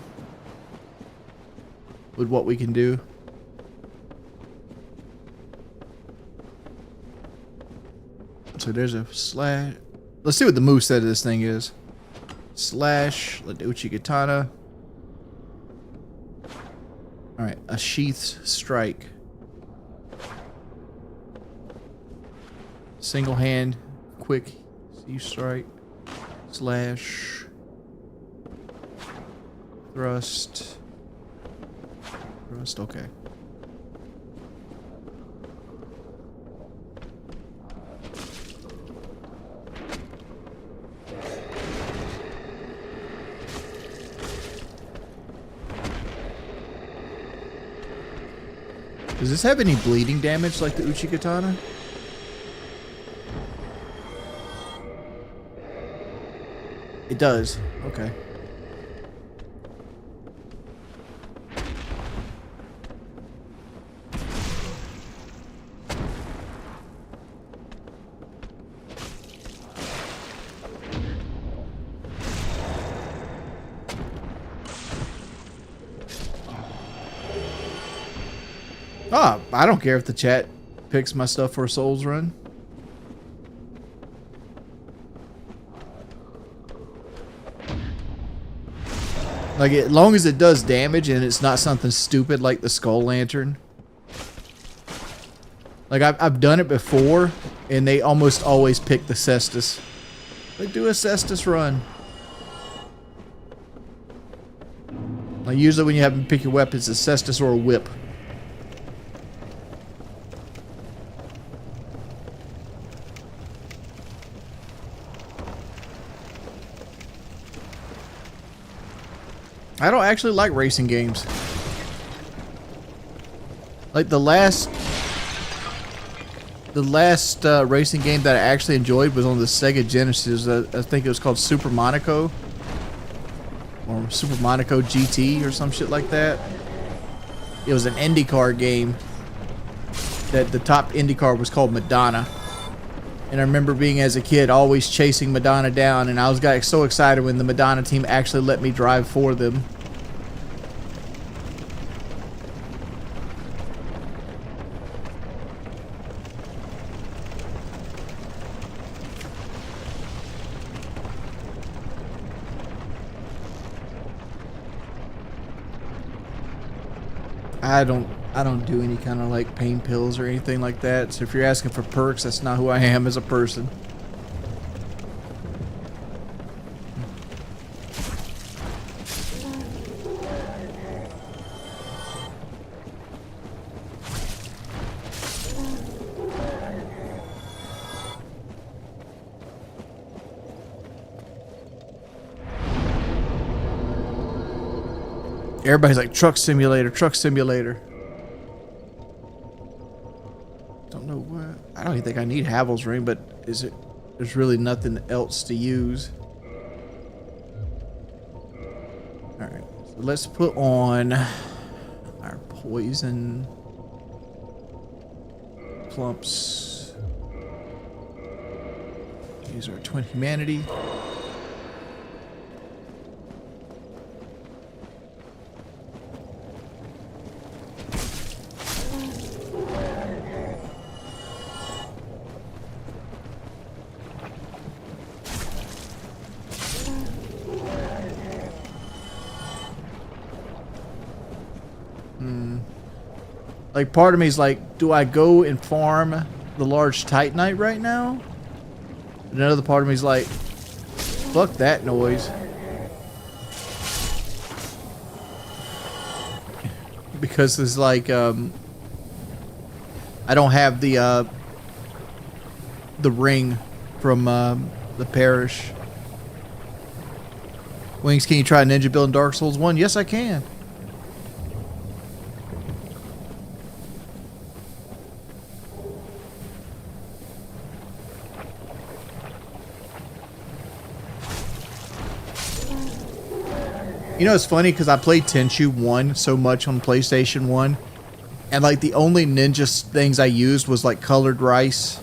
with what we can do. So there's a slash. Let's see what the moveset of this thing is. Slash. Let the Uchigatana. Alright, a sheath strike. Single hand, quick C strike. Slash. Thrust. Thrust, okay. Does this have any bleeding damage like the Uchigatana? It does. Okay. Ah, I don't care if the chat picks my stuff for a Souls run. Like, as long as it does damage and it's not something stupid like the Skull Lantern. Like, I've done it before, and they almost always pick the Cestus. Like, do a Cestus run. Like, usually when you have them pick your weapons, it's a Cestus or a whip. I don't actually like racing games. Like the last racing game that I actually enjoyed was on the Sega Genesis. I think it was called Super Monaco. Or Super Monaco GT or some shit like that. It was an IndyCar game. That the top IndyCar was called Madonna. And I remember being as a kid always chasing Madonna down, and I got so excited when the Madonna team actually let me drive for them. I don't do any kind of like pain pills or anything like that. So if you're asking for perks, that's not who I am as a person. Everybody's like, truck simulator, truck simulator. Don't know what. I don't even think I need Havel's ring, but there's really nothing else to use. Alright, so let's put on our poison clumps. Use our twin humanity. Like, part of me is like, do I go and farm the large Titanite right now? And another part of me is like, fuck that noise. Because it's like, I don't have the ring from the parish. Wings, can you try ninja build in Dark Souls 1? Yes, I can. You know, it's funny because I played Tenchu 1 so much on PlayStation 1. And, like, the only ninja things I used was, like, colored rice.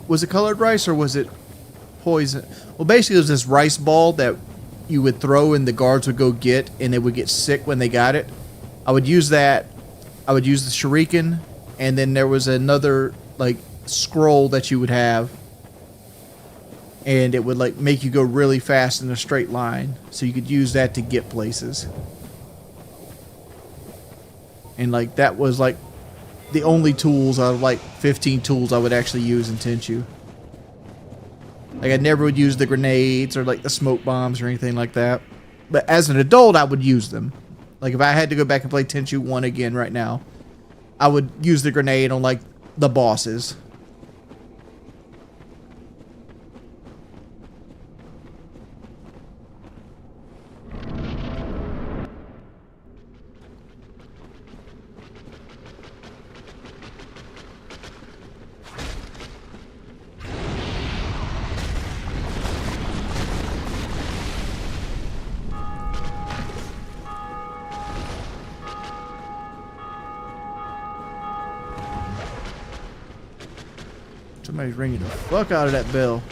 Was it colored rice or was it poison? Well, basically, it was this rice ball that you would throw and the guards would go get, and they would get sick when they got it. I would use that. I would use the shuriken, and then there was another, like, scroll that you would have. and it would like make you go really fast in a straight line, so you could use that to get places. And like that was like the only tools out of like 15 tools I would actually use in Tenchu. Like I never would use the grenades or like the smoke bombs or anything like that. But as an adult, I would use them. Like if I had to go back and play Tenchu 1 again right now, I would use the grenade on like the bosses. Somebody's ringing the fuck out of that bell.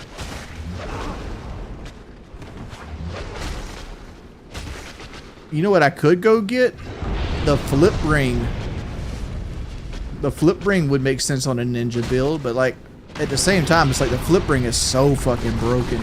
You know what I could go get? The flip ring. The flip ring would make sense on a ninja build, but like at the same time, it's like the flip ring is so fucking broken.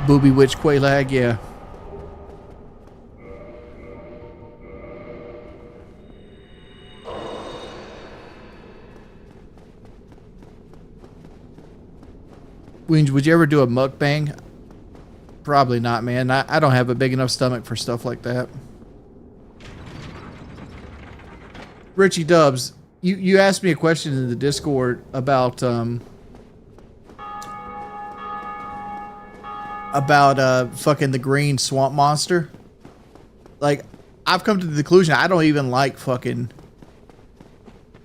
Booby Witch Quaylag, yeah. Would you ever do a mukbang? Probably not, man. I don't have a big enough stomach for stuff like that. Richie Dubs, you asked me a question in the Discord about fucking the green swamp monster. Like, I've come to the conclusion I don't even like fucking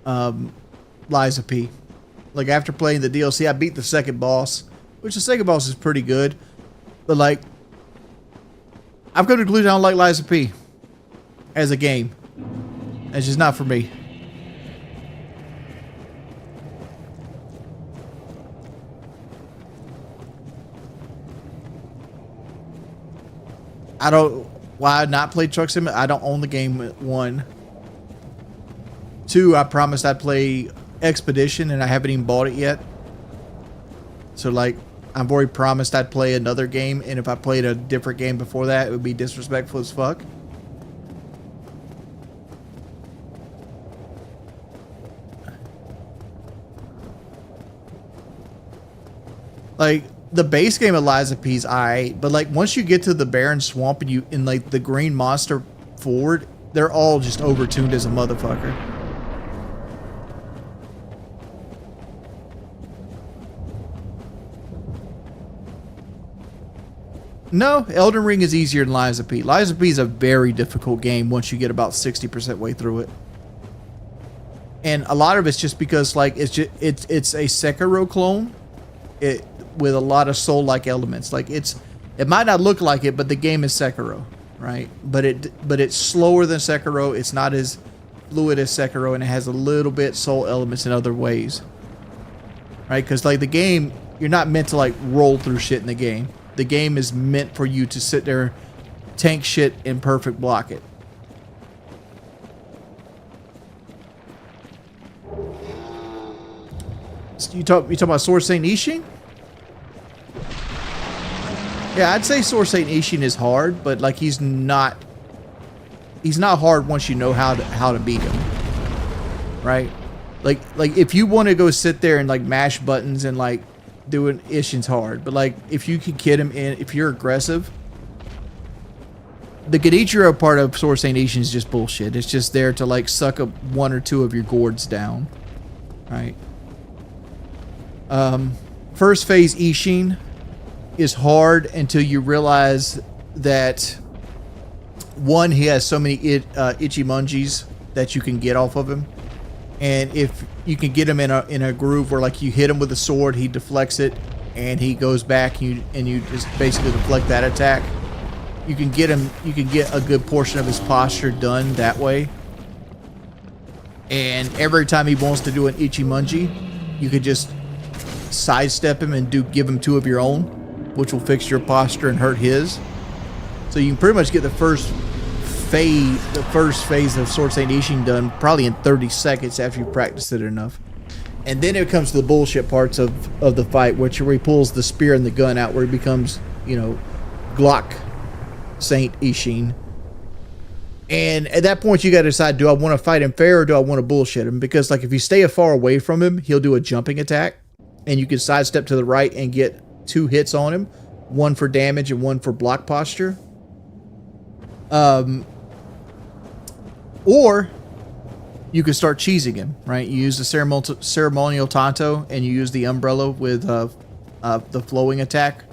Liza P. Like, after playing the DLC, I beat the second boss, which the second boss is pretty good. But like, I've come to the conclusion I don't like Liza P as a game. It's just not for me. Why not play Truck Sim? I don't own the game, 1. 2, I promised I'd play Expedition and I haven't even bought it yet. So like, I've already promised I'd play another game, and if I played a different game before that, it would be disrespectful as fuck. Like, the base game of Liza P's alright, but like once you get to the barren swamp and you in like the green monster forward, they're all just overtuned as a motherfucker. No, Elden Ring is easier than Liza P. Liza P is a very difficult game once you get about 60% way through it. And a lot of it's just because like it's a Sekiro clone. With a lot of soul-like elements. Like it might not look like it, but the game is Sekiro, right? But it's slower than Sekiro. It's not as fluid as Sekiro, and it has a little bit soul elements in other ways, right? Because like the game, you're not meant to like roll through shit in the game. The game is meant for you to sit there, tank shit, and perfect block it. You talk about Sword Saint Ishin? Yeah, I'd say Sword Saint Ishin is hard, but like he's not hard once you know how to beat him. Right? Like if you want to go sit there and like mash buttons and like doing Ishin's hard. But like, if you can get him in, if you're aggressive, the Genichiro part of Sword Saint Ishin is just bullshit. It's just there to like suck up one or two of your gourds down. Right. First phase Ishin is hard until you realize that one, he has so many Ichimungis that you can get off of him, and if you can get him in a groove where like you hit him with a sword, he deflects it, and he goes back, and you just basically deflect that attack. You can get him. You can get a good portion of his posture done that way. And every time he wants to do an Ichimonji, you could just sidestep him and give him two of your own, which will fix your posture and hurt his. So you can pretty much get the first phase of Sword Saint Ishin done probably in 30 seconds after you practice it enough. And then it comes to the bullshit parts of the fight, where he pulls the spear and the gun out, where he becomes, Glock Saint Ishin. And at that point, you got to decide, do I want to fight him fair or do I want to bullshit him? Because like if you stay far away from him, he'll do a jumping attack, and you can sidestep to the right and get 2 hits on him, one for damage and one for block posture. Or you could start cheesing him, right? You use the ceremonial tanto, and you use the umbrella with the flowing attack.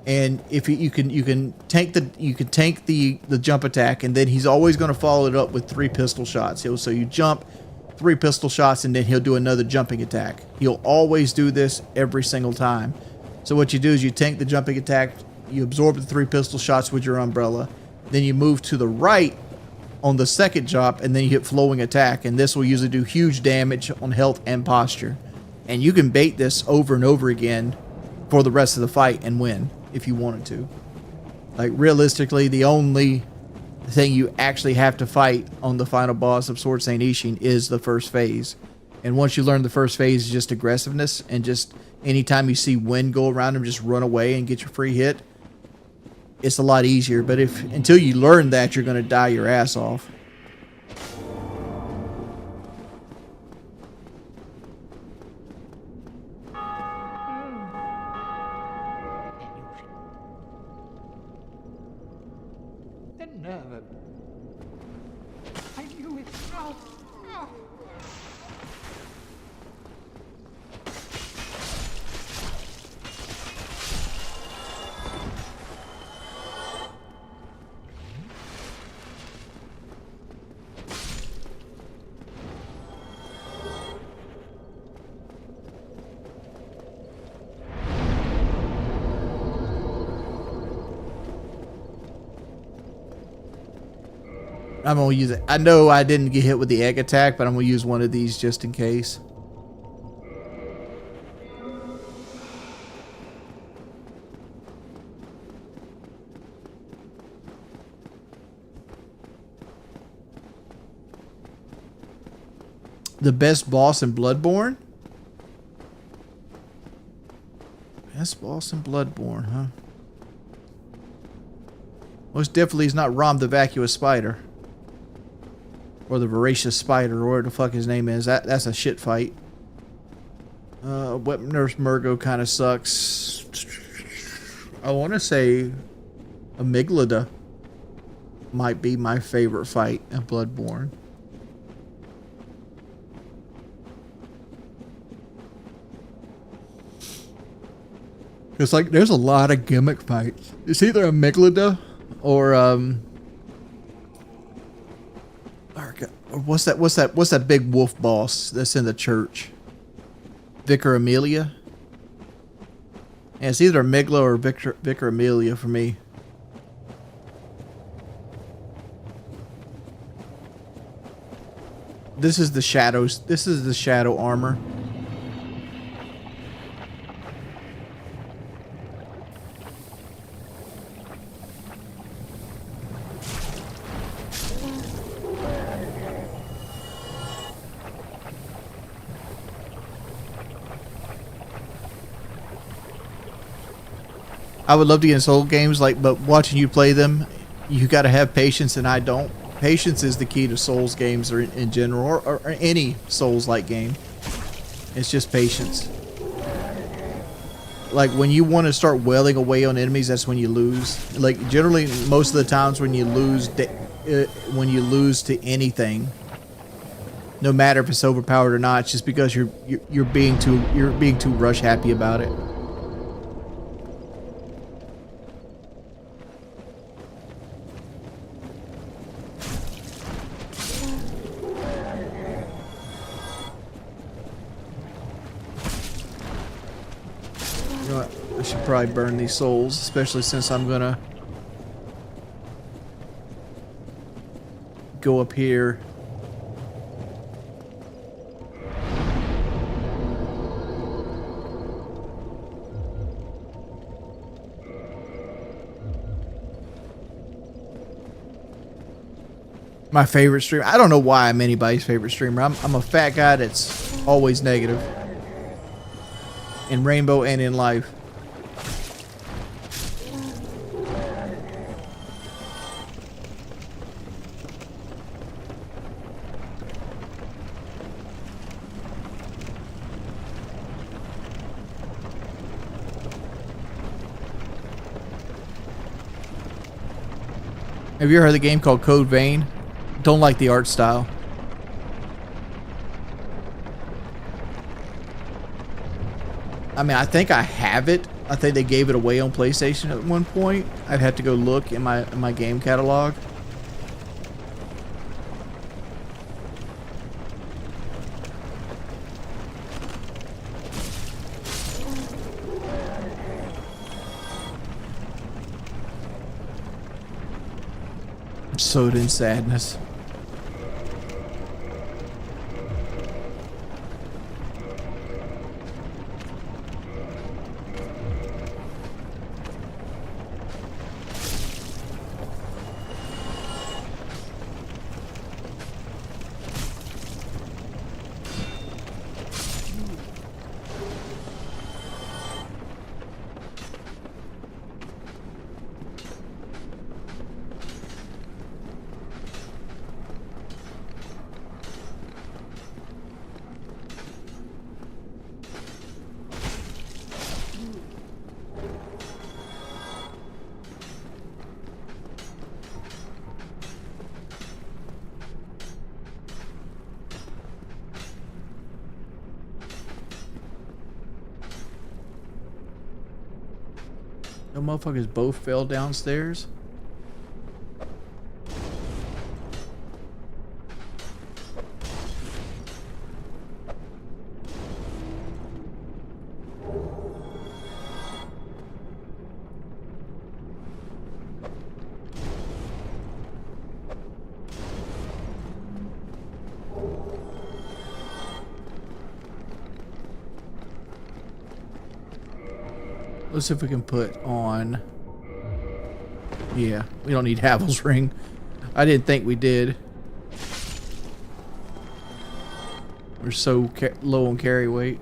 And if you can tank the jump attack, and then he's always going to follow it up with 3 pistol shots. So you jump, 3 pistol shots, and then he'll do another jumping attack. He'll always do this every single time. So what you do is you tank the jumping attack, you absorb the 3 pistol shots with your umbrella, then you move to the right on the second jump, and then you hit flowing attack, and this will usually do huge damage on health and posture. And you can bait this over and over again for the rest of the fight and win if you wanted to. Like realistically, the only thing you actually have to fight on the final boss of Sword Saint Ishin is the first phase. And once you learn the first phase is just aggressiveness, and just anytime you see wind go around him, just run away and get your free hit. It's a lot easier, but until you learn that, you're going to die your ass off. The nerve. I knew it. Oh. Oh. I'm going to use it. I know I didn't get hit with the egg attack, but I'm going to use one of these just in case. The best boss in Bloodborne? Best boss in Bloodborne, huh? Most definitely is not Rom the Vacuous Spider. Or the Voracious Spider, or whatever the fuck his name is. That's a shit fight. Wet Nurse Murgo kind of sucks. I want to say Amygdala might be my favorite fight in Bloodborne. It's like there's a lot of gimmick fights. It's either Amygdala or what's that big wolf boss that's in the church? Vicar Amelia? Yeah, it's either Amygdala or Vicar Amelia for me. This is the shadows. This is the shadow armor. I would love to get in Soul games, but watching you play them, you got to have patience, and I don't. Patience is the key to Souls games, or in general, or any Souls-like game. It's just patience. like when you want to start wailing away on enemies, that's when you lose. Like generally, most of the times when you lose to anything, no matter if it's overpowered or not, it's just because you're being too rush happy about it. You know what? I should probably burn these souls, especially since I'm gonna go up here. My favorite streamer. I don't know why I'm anybody's favorite streamer. I'm a fat guy that's always negative. In Rainbow and in life. Have you ever heard of the game called Code Vein? Don't like the art style. I mean, I think I have it. I think they gave it away on PlayStation at one point. I'd have to go look in my game catalog. Soda in sadness. The motherfuckers both fell downstairs. Let's see if we can put on. Yeah, we don't need Havel's ring. I didn't think we did. We're so low on carry weight.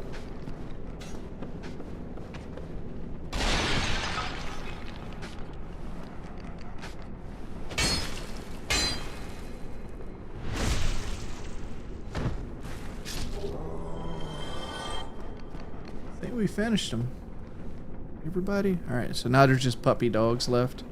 I think we finished them. Everybody? Alright, so now there's just puppy dogs left.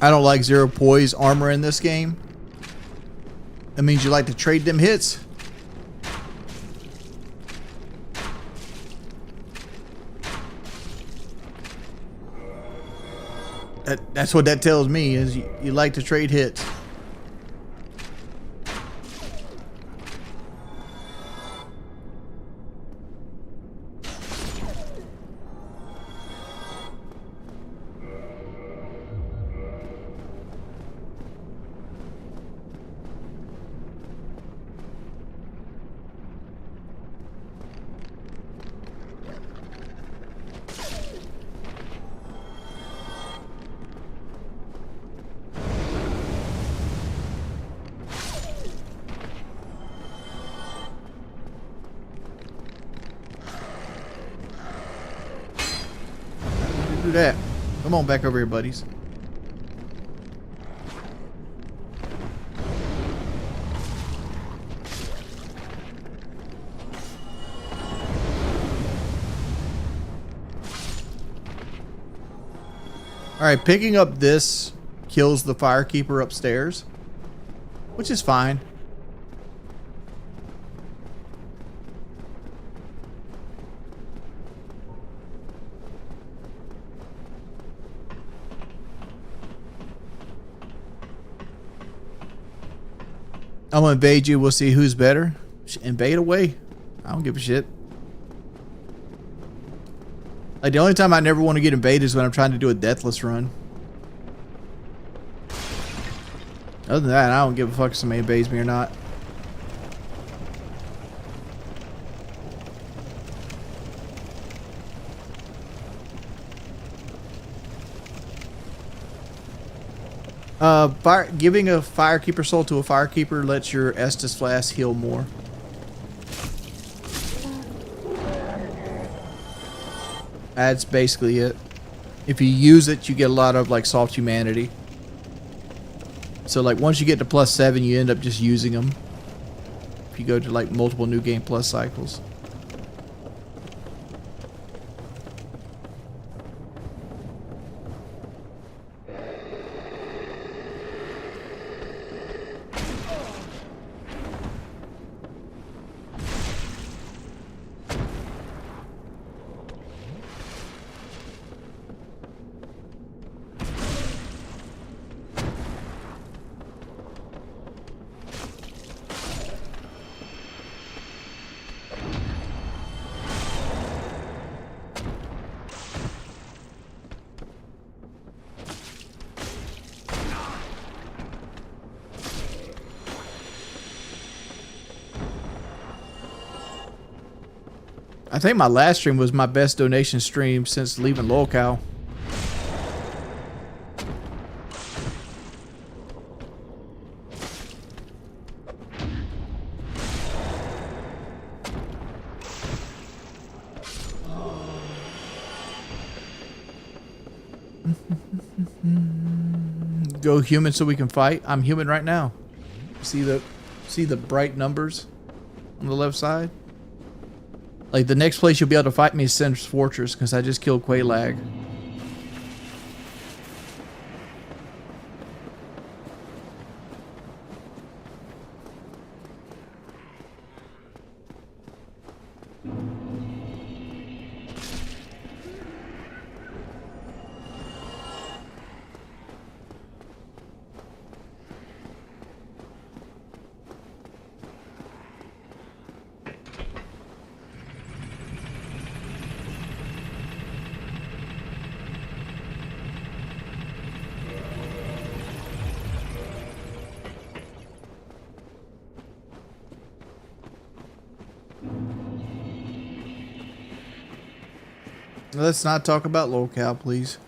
I don't like zero poise armor in this game. That means you like to trade them hits. That's what that tells me, is you like to trade hits. Screw that. Come on back over here, buddies. Alright, picking up this kills the firekeeper upstairs, which is fine. I'm gonna invade you. We'll see who's better. Invade away. I don't give a shit. Like, the only time I never want to get invaded is when I'm trying to do a deathless run. Other than that, I don't give a fuck if somebody invades me or not. Giving a firekeeper soul to a firekeeper lets your Estus flask heal more. That's basically it. If you use it, you get a lot of like soft humanity. So like once you get to +7, you end up just using them. If you go to like multiple new game plus cycles. I think my last stream was my best donation stream since leaving Lolcow. Go human so we can fight. I'm human right now. See the bright numbers on the left side? Like, the next place you'll be able to fight me is Sin's Fortress, because I just killed Quaylag. Let's not talk about Lolcow, please.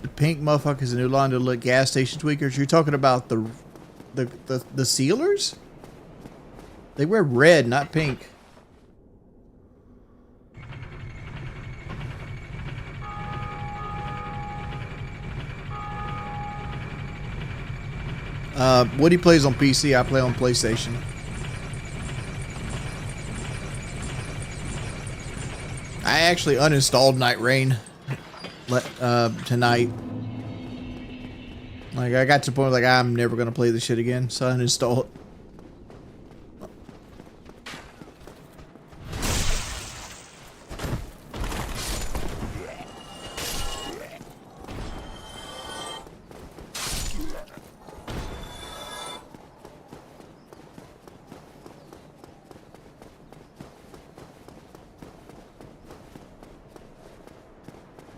The pink motherfucker is a new line to look gas station tweakers. You're talking about the sealers? They wear red, not pink. Woody plays on PC, I play on PlayStation. I actually uninstalled Night Rain tonight. Like, I got to the point like I'm never gonna play this shit again, so I uninstalled it.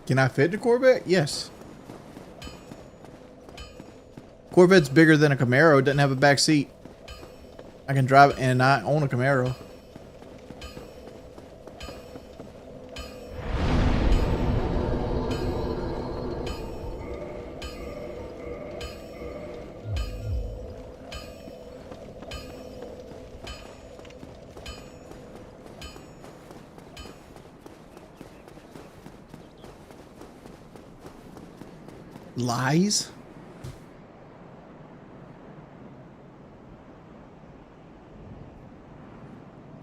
Can I fit the Corvette? Yes. Corvette's bigger than a Camaro. It doesn't have a back seat. I can drive, and I own a Camaro. Lies?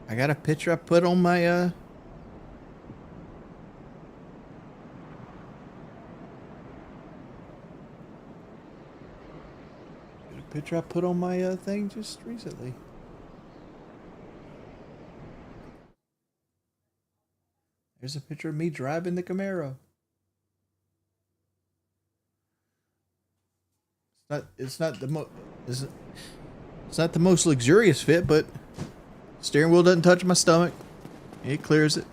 I got a picture I put on my got a picture I put on my thing just recently. There's a picture of me driving the Camaro. It's not the most luxurious fit, but steering wheel doesn't touch my stomach. It clears it.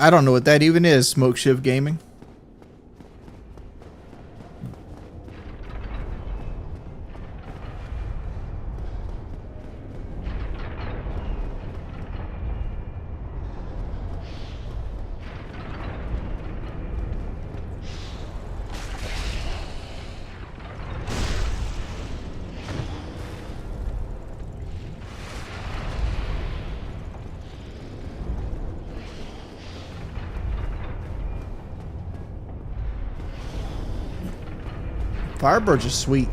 I don't know what that even is, Smoke Shift Gaming. Firebirds are sweet.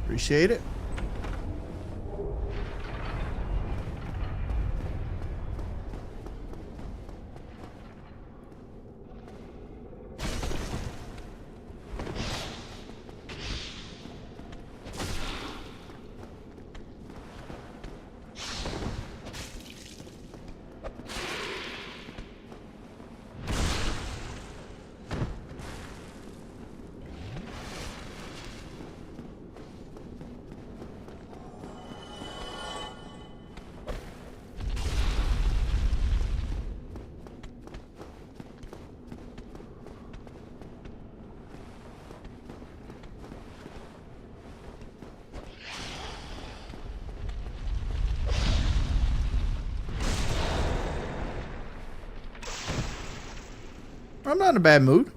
Appreciate it. I'm not in a bad mood.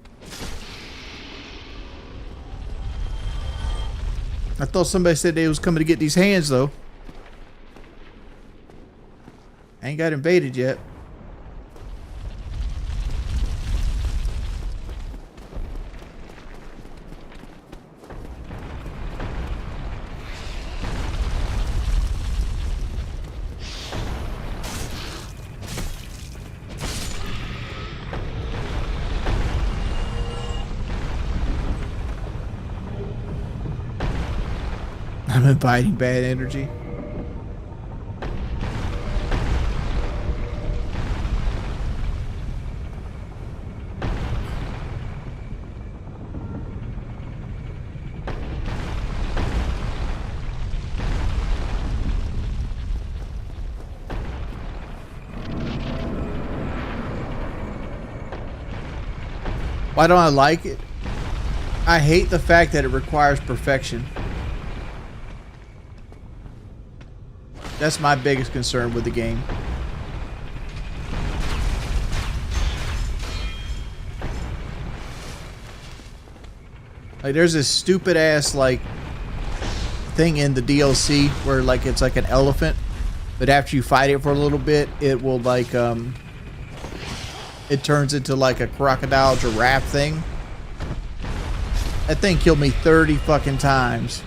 I thought somebody said they was coming to get these hands, though. I ain't got invaded yet. I'm inviting bad energy. Why don't I like it? I hate the fact that it requires perfection. That's my biggest concern with the game. Like, there's this stupid ass like thing in the DLC where like it's like an elephant, but after you fight it for a little bit, it will like it turns into like a crocodile giraffe thing. That thing killed me 30 fucking times.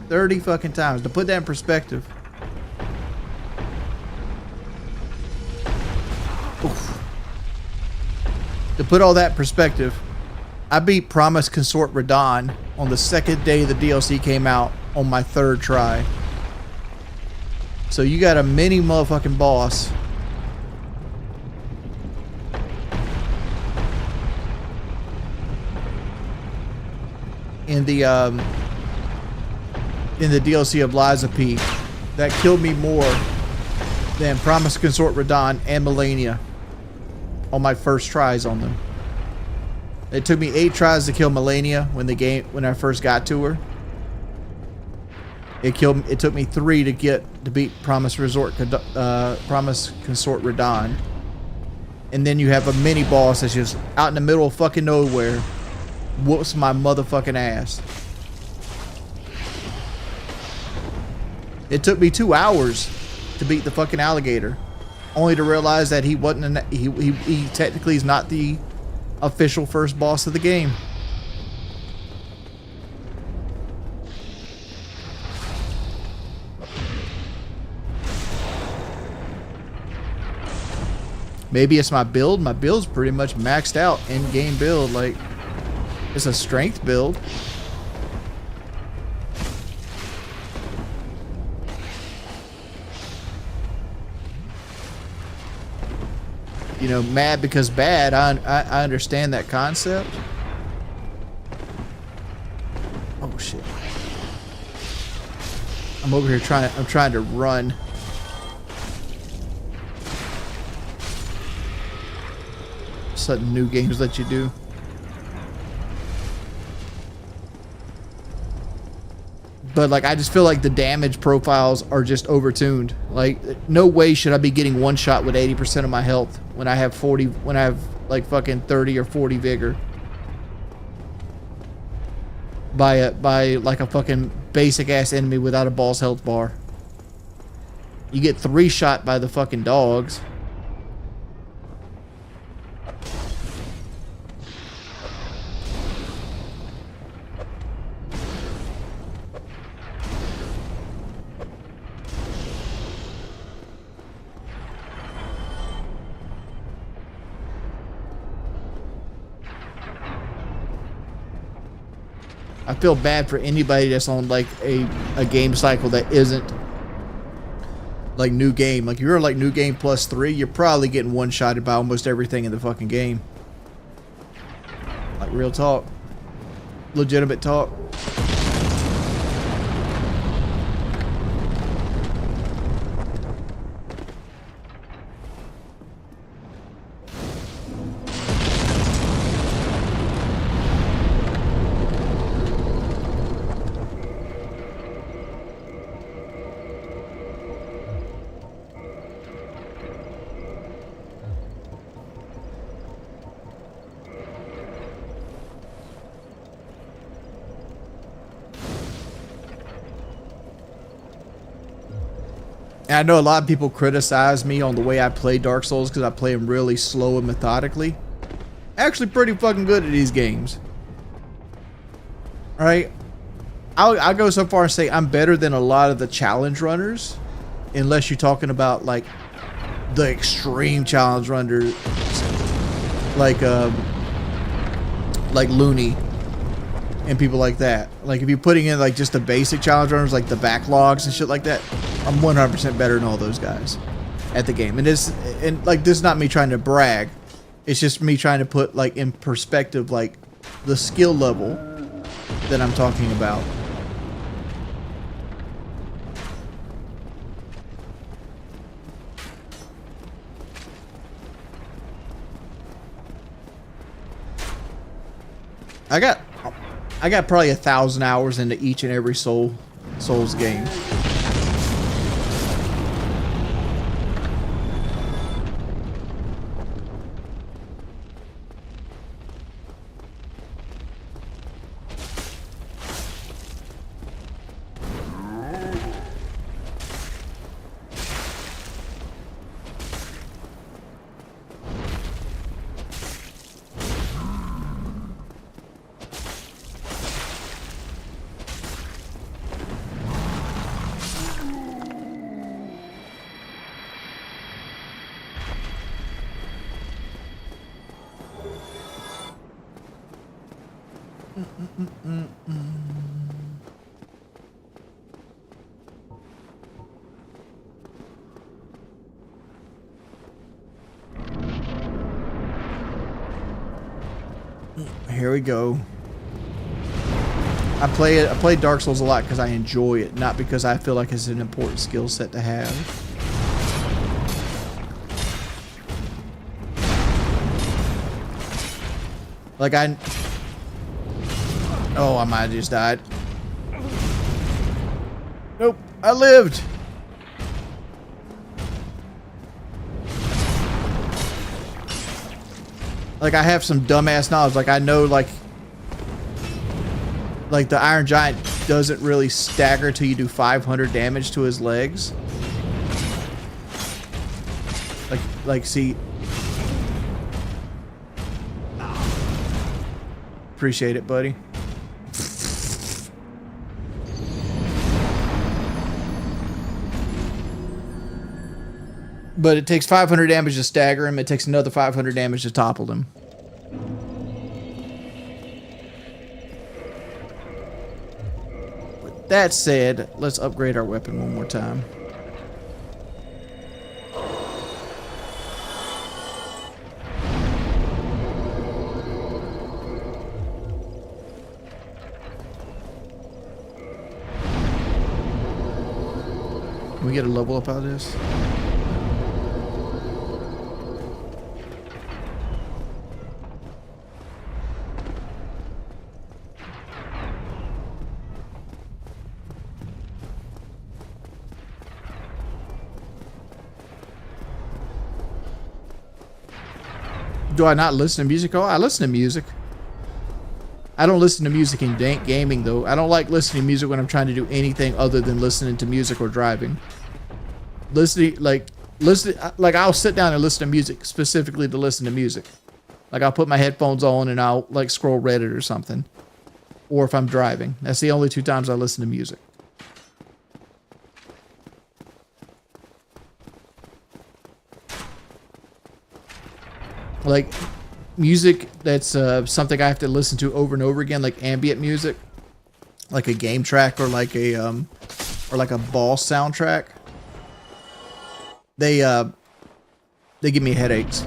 30 fucking times. To put that in perspective. Oof. To put all that in perspective, I beat Promise Consort Radon on the second day the DLC came out on my 3rd try. So you got a mini motherfucking boss. In the DLC of Liza P that killed me more than Promise Consort Radon and Melania on my first tries on them. It took me 8 tries to kill Melania when I first got to her. It took me 3 to beat Promise Consort Radon. And then you have a mini boss that's just out in the middle of fucking nowhere. Whoops my motherfucking ass. It took me 2 hours to beat the fucking alligator, only to realize that he wasn't he technically is not the official first boss of the game. Maybe it's my build. My build's pretty much maxed out in-game build. Like, it's a strength build. You know, mad because bad. I understand that concept. Oh shit! I'm over here I'm trying to run. Something new games let you do. But like, I just feel like the damage profiles are just overtuned. Like, no way should I be getting one shot with 80% of my health when I have like fucking 30 or 40 vigor by like a fucking basic ass enemy without a boss health bar. You get 3 shot by the fucking dogs. I feel bad for anybody that's on like a game cycle that isn't like new game. Like, if you're like new game +3, you're probably getting one-shotted by almost everything in the fucking game. Like, real talk. Legitimate talk. And I know a lot of people criticize me on the way I play Dark Souls because I play them really slow and methodically. Actually pretty fucking good at these games. Alright? I'll go so far and say I'm better than a lot of the challenge runners. Unless you're talking about like the extreme challenge runners. Like Looney. And people like that. Like, if you're putting in like just the basic challenge runners, like the backlogs and shit like that, I'm 100% better than all those guys at the game. And this is not me trying to brag. It's just me trying to put like in perspective like the skill level that I'm talking about. I got probably 1,000 hours into each and every Souls game. Here we go. I play Dark Souls a lot because I enjoy it, not because I feel like it's an important skill set to have. Like oh, I might have just died. Nope, I lived. Like, I have some dumbass knowledge. Like, I know, like the Iron Giant doesn't really stagger till you do 500 damage to his legs. See. Appreciate it, buddy. But it takes 500 damage to stagger him. It takes another 500 damage to topple him. With that said, let's upgrade our weapon one more time. Can we get a level up out of this? Do I not listen to music? Oh, I listen to music. I don't listen to music in gaming, though. I don't like listening to music when I'm trying to do anything other than listening to music or driving. Like, I'll sit down and listen to music specifically to listen to music. Like, I'll put my headphones on and I'll, like, scroll Reddit or something. Or if I'm driving. That's the only 2 times I listen to music. Like, music that's something I have to listen to over and over again, like ambient music, like a game track or like a boss soundtrack. They give me headaches.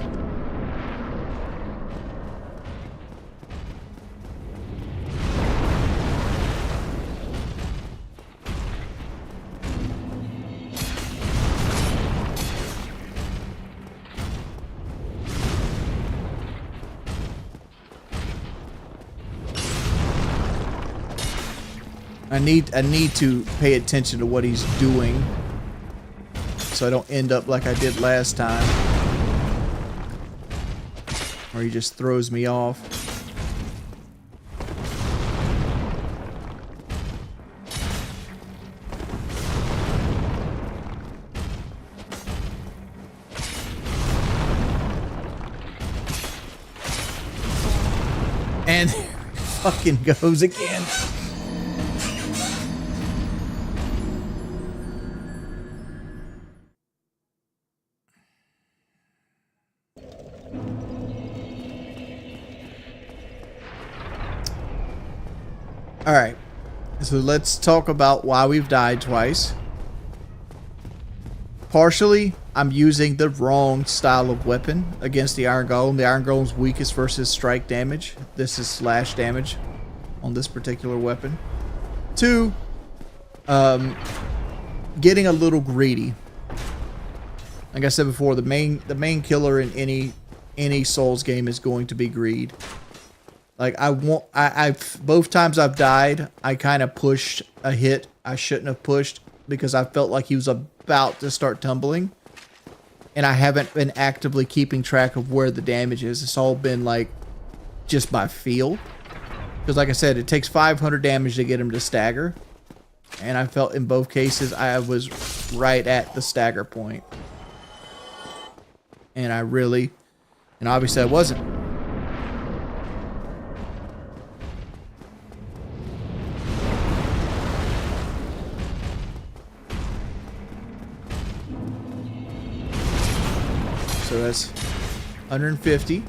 I need to pay attention to what he's doing so I don't end up like I did last time, where he just throws me off. And there he fucking goes again. Alright, so let's talk about why we've died twice. Partially, I'm using the wrong style of weapon against the Iron Golem. The Iron Golem's weakest versus strike damage. This is slash damage on this particular weapon. 2, getting a little greedy. Like I said before, the main killer in any Souls game is going to be greed. Like, I've both times I've died, I kind of pushed a hit I shouldn't have pushed because I felt like he was about to start tumbling. And I haven't been actively keeping track of where the damage is. It's all been, like, just by feel. Because, like I said, it takes 500 damage to get him to stagger. And I felt in both cases I was right at the stagger point. And obviously I wasn't. So that's 150.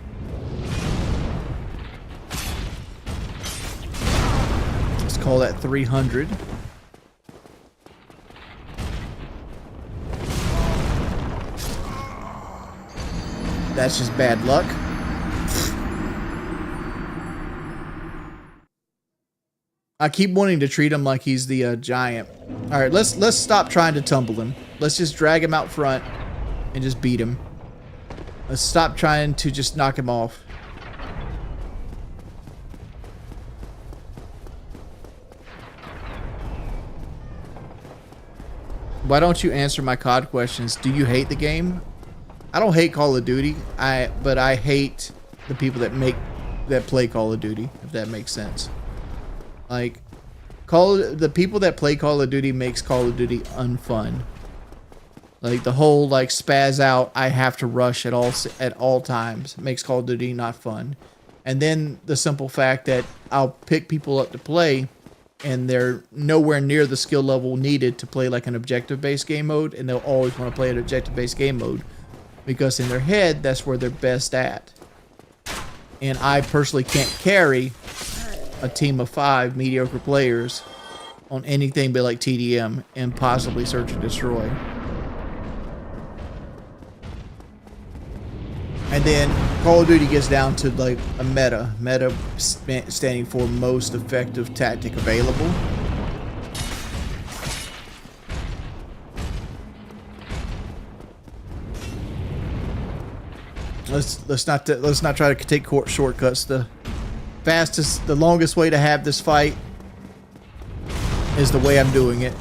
call that 300. That's just bad luck. I keep wanting to treat him like he's the giant. All right, let's stop trying to tumble him. Let's just drag him out front and just beat him. Let's stop trying to just knock him off. Why don't you answer my COD questions? Do you hate the game? I don't hate Call of Duty. But I hate the people that play Call of Duty, if that makes sense. Like, the people that play Call of Duty makes Call of Duty unfun. Like, the whole, like, spaz out, I have to rush at all times makes Call of Duty not fun. And then the simple fact that I'll pick people up to play, and they're nowhere near the skill level needed to play, like, an objective-based game mode, and they'll always want to play an objective-based game mode, because in their head, that's where they're best at. And I personally can't carry a team of 5 mediocre players on anything but like TDM and possibly Search and Destroy. And then Call of Duty gets down to like a meta standing for most effective tactic available. Let's not try to take shortcuts. The longest way to have this fight is the way I'm doing it.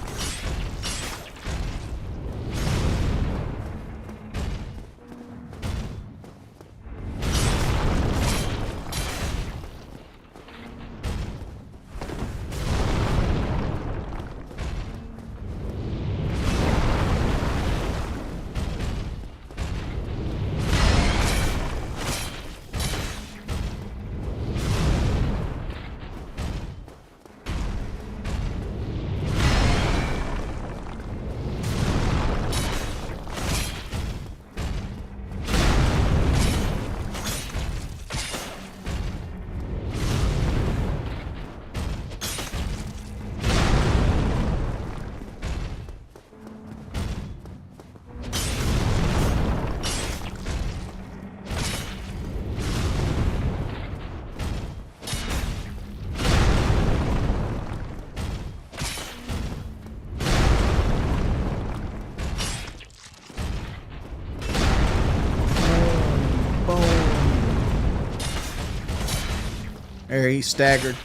There, he's staggered.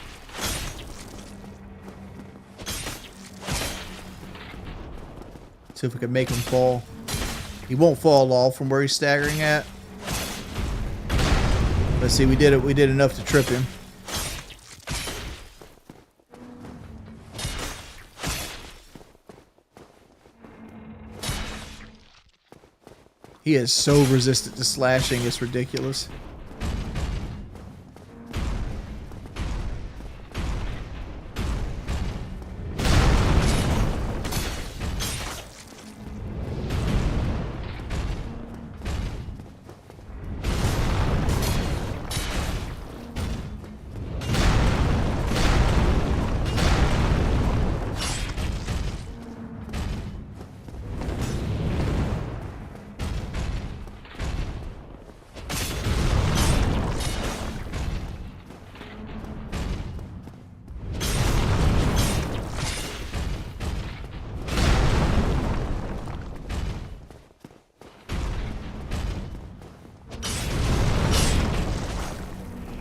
See if we can make him fall. He won't fall off from where he's staggering at. Let's see, we did it. We did enough to trip him. He is so resistant to slashing, it's ridiculous.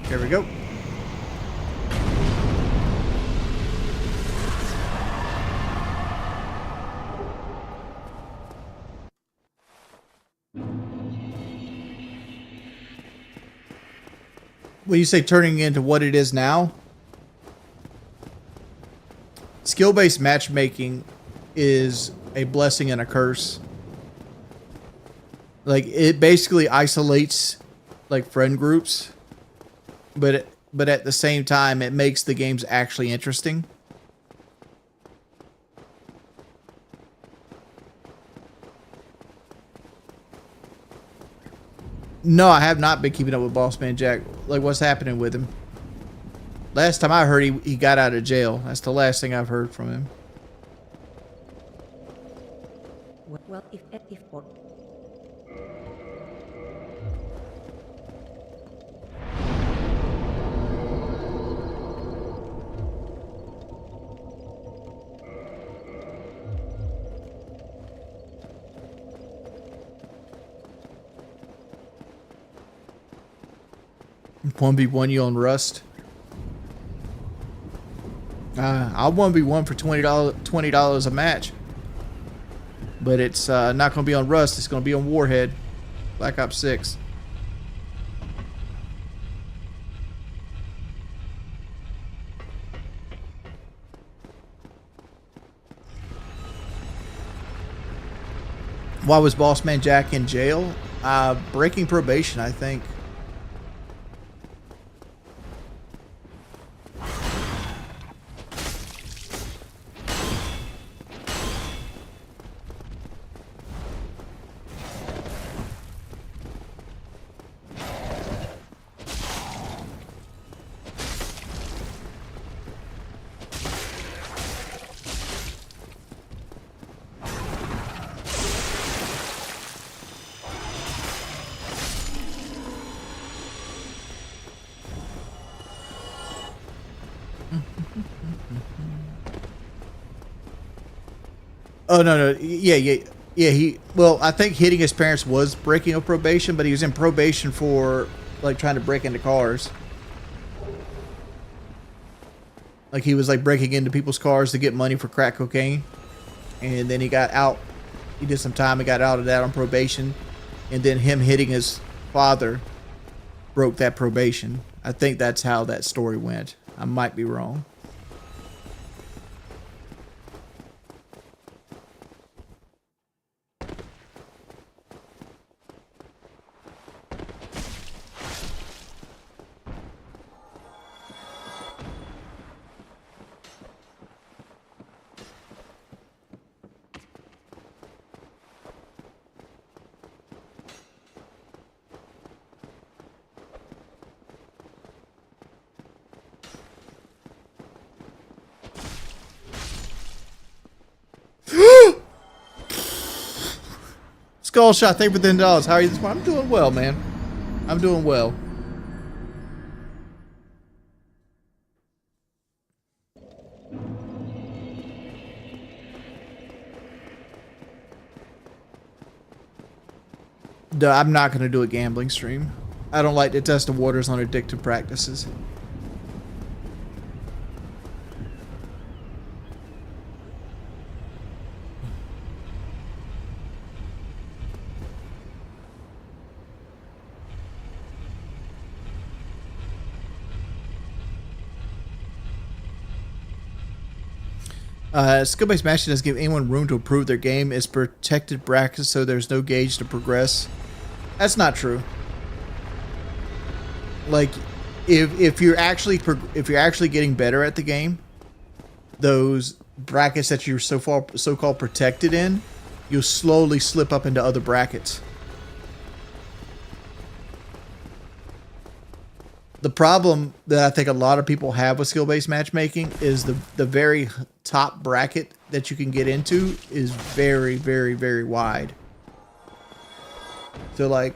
There we go. When you say turning into what it is now, skill-based matchmaking is a blessing and a curse. Like, it basically isolates like friend groups, but at the same time it makes the games actually interesting. No, I have not been keeping up with Boss Man Jack. Like, what's happening with him? Last time I heard, he got out of jail. That's the last thing I've heard from him. Well, if or One v one you on Rust? I'll 1v1 for $20 a match. But it's not going to be on Rust. It's going to be on Warhead. Black Ops 6. Why was Boss Man Jack in jail? Breaking probation, I think. Oh no, yeah. Well, I think hitting his parents was breaking of probation, but he was in probation for like trying to break into cars. Like he was like breaking into people's cars to get money for crack cocaine, and then he got out. He did some time and got out of that on probation, and then him hitting his father broke that probation. I think that's how that story went. I might be wrong. Skull shot, thank you for $10. How are you this morning? I'm doing well, man. I'm doing well. Duh, I'm not going to do a gambling stream. I don't like to test the waters on addictive practices. Skill-based matching doesn't give anyone room to improve their game. It's protected brackets, so there's no gauge to progress. That's not true. Like, if you're actually getting better at the game, those brackets that you're so-called protected in, you'll slowly slip up into other brackets. The problem that I think a lot of people have with skill-based matchmaking is the very top bracket that you can get into is very, very, very wide. So like,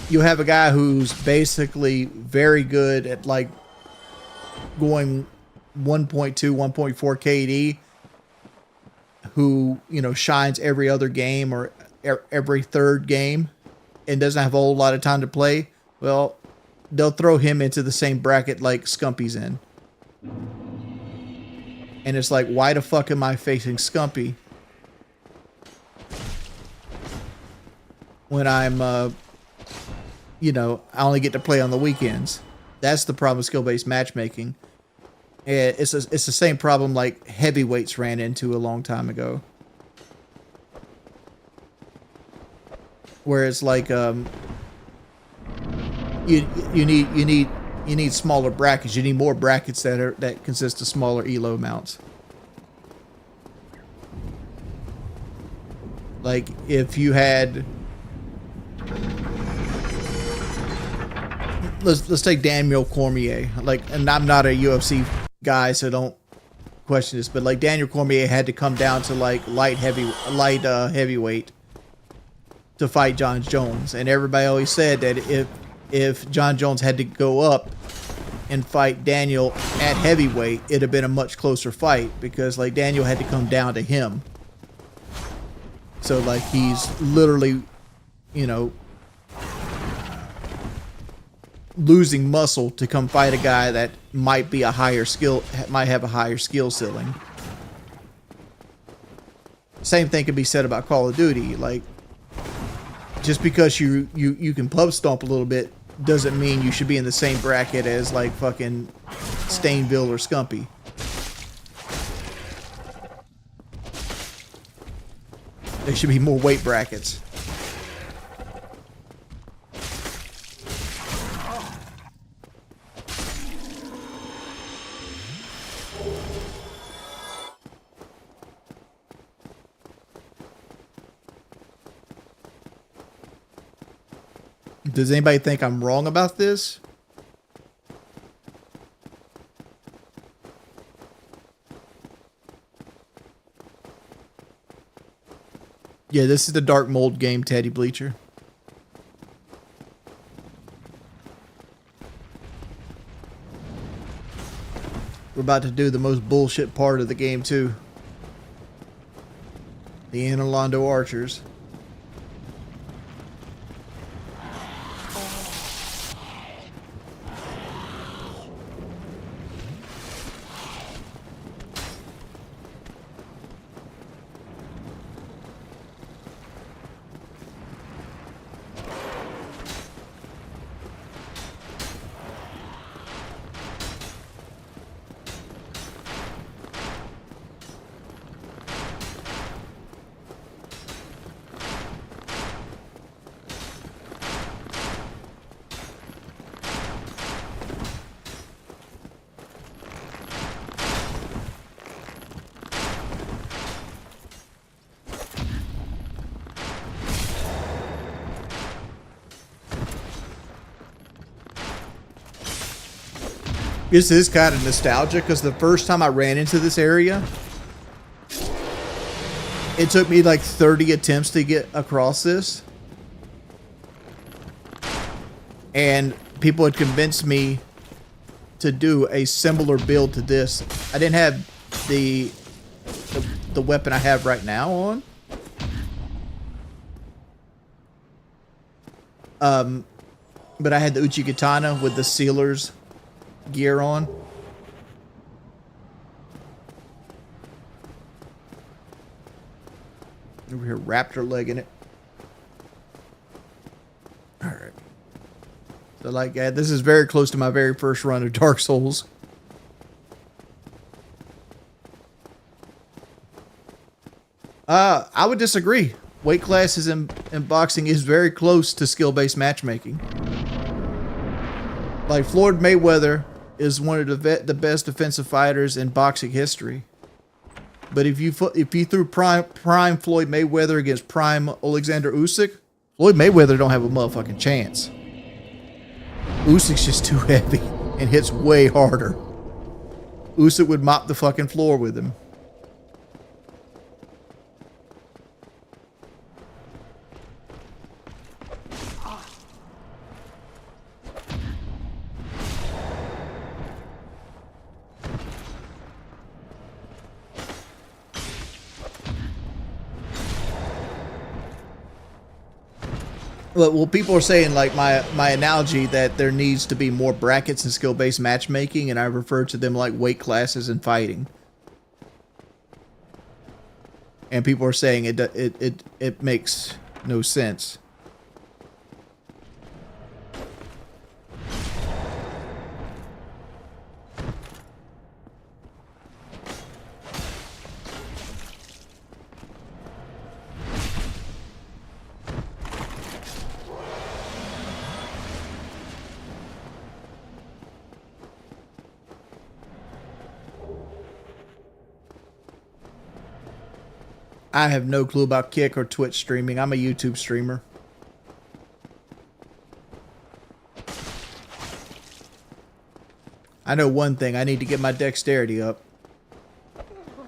you have a guy who's basically very good at like going 1.2, 1.4 KD, who, you know, shines every other game or every third game and doesn't have a whole lot of time to play. Well, they'll throw him into the same bracket like Scumpy's in. And it's like, why the fuck am I facing Scumpy when I'm, you know, I only get to play on the weekends? That's the problem with skill-based matchmaking. It's the same problem like heavyweights ran into a long time ago. Where it's like, you need smaller brackets. You need more brackets that consist of smaller elo amounts. Like if you had let's take Daniel Cormier. Like, and I'm not a UFC guy, so don't question this, but like Daniel Cormier had to come down to like light heavyweight to fight John Jones, and everybody always said that if John Jones had to go up and fight Daniel at heavyweight, it'd have been a much closer fight because like Daniel had to come down to him. So like he's literally, you know, losing muscle to come fight a guy that might have a higher skill ceiling. Same thing can be said about Call of Duty. Like, just because you can pub stomp a little bit doesn't mean you should be in the same bracket as like fucking Stainville or Scumpy. There should be more weight brackets. Does anybody think I'm wrong about this? Yeah, this is the Dark Mold game, Teddy Bleacher. We're about to do the most bullshit part of the game, too. The Analondo Archers. This is kind of nostalgic because the first time I ran into this area, it took me like 30 attempts to get across this. And people had convinced me to do a similar build to this. I didn't have the weapon I have right now on. But I had the Uchigatana with the sealers gear on. Over here, raptor legging it. All right. So, like, this is very close to my very first run of Dark Souls. I would disagree. Weight classes in boxing is very close to skill-based matchmaking. Like, Floyd Mayweather is one of the best defensive fighters in boxing history. But if you threw prime Floyd Mayweather against prime Alexander Usyk, Floyd Mayweather don't have a motherfucking chance. Usyk's just too heavy and hits way harder. Usyk would mop the fucking floor with him. Well, people are saying, like, my analogy that there needs to be more brackets in skill-based matchmaking, and I refer to them like weight classes in fighting. And people are saying it makes no sense. I have no clue about Kick or Twitch streaming. I'm a YouTube streamer. I know one thing. I need to get my dexterity up.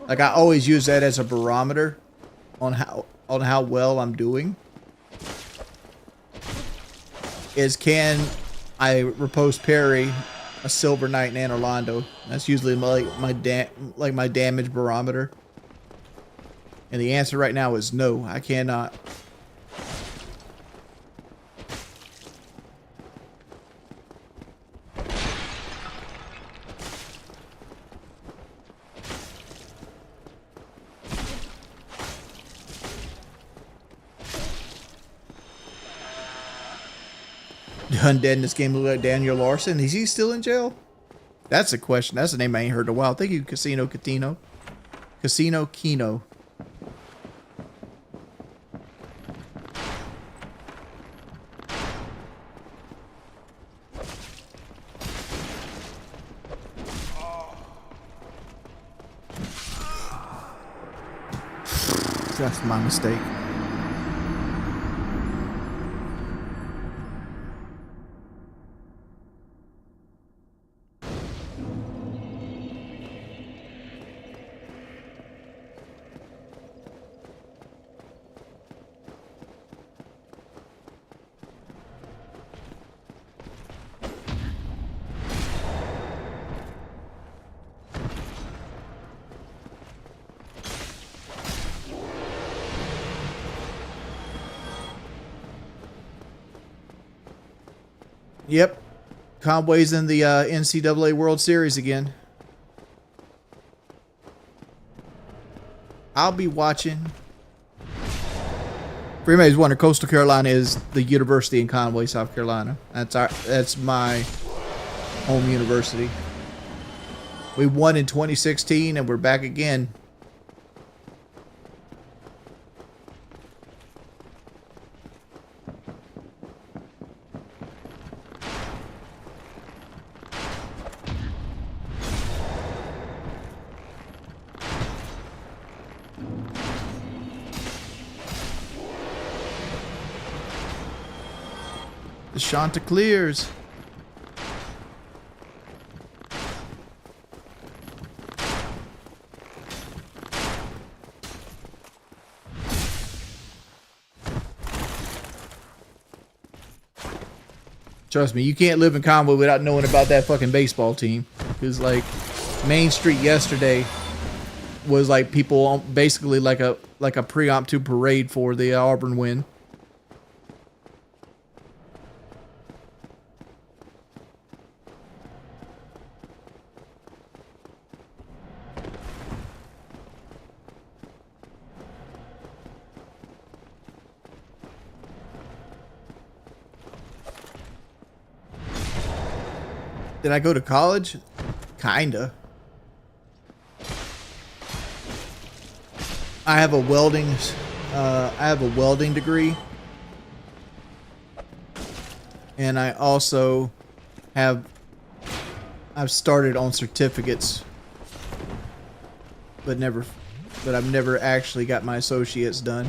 Like, I always use that as a barometer on how well I'm doing. Is can I riposte parry a Silver Knight and Orlando? That's usually my damage barometer. And the answer right now is no, I cannot. The undead in this game look like Daniel Larson. Is he still in jail? That's a question. That's a name I ain't heard in a while. Thank you, Casino Catino. Casino Kino. That's my mistake. Yep. Conway's in the NCAA World Series again. I'll be watching. For anybody's wondering, Coastal Carolina is the university in Conway, South Carolina. That's my home university. We won in 2016 and we're back again. The Chanticleers. Trust me, you can't live in Conway without knowing about that fucking baseball team. Because, like, Main Street yesterday was like people basically like a preemptive parade for the Auburn win. Did I go to college? Kinda. I have a welding degree. And I also I've started on certificates, but I've never actually got my associates done.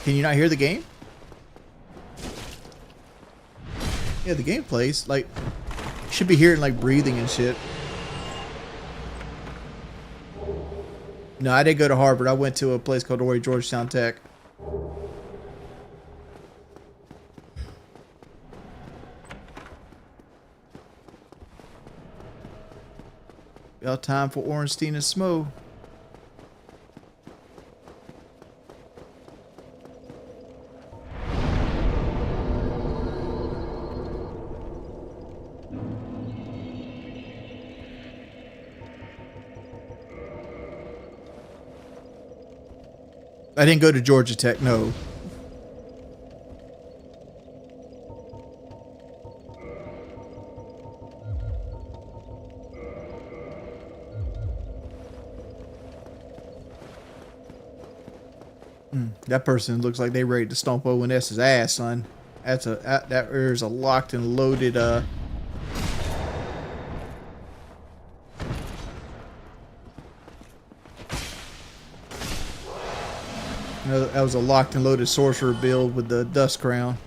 Can you not hear the game? Yeah, the game plays. Like, you should be hearing like breathing and shit. No, I didn't go to Harvard. I went to a place called Horry Georgetown Tech. About time for Ornstein and Smo. I didn't go to Georgia Tech, no. That person looks like they ready to stomp ONS's ass, son. There's a locked and loaded That was a locked and loaded sorcerer build with the dust crown.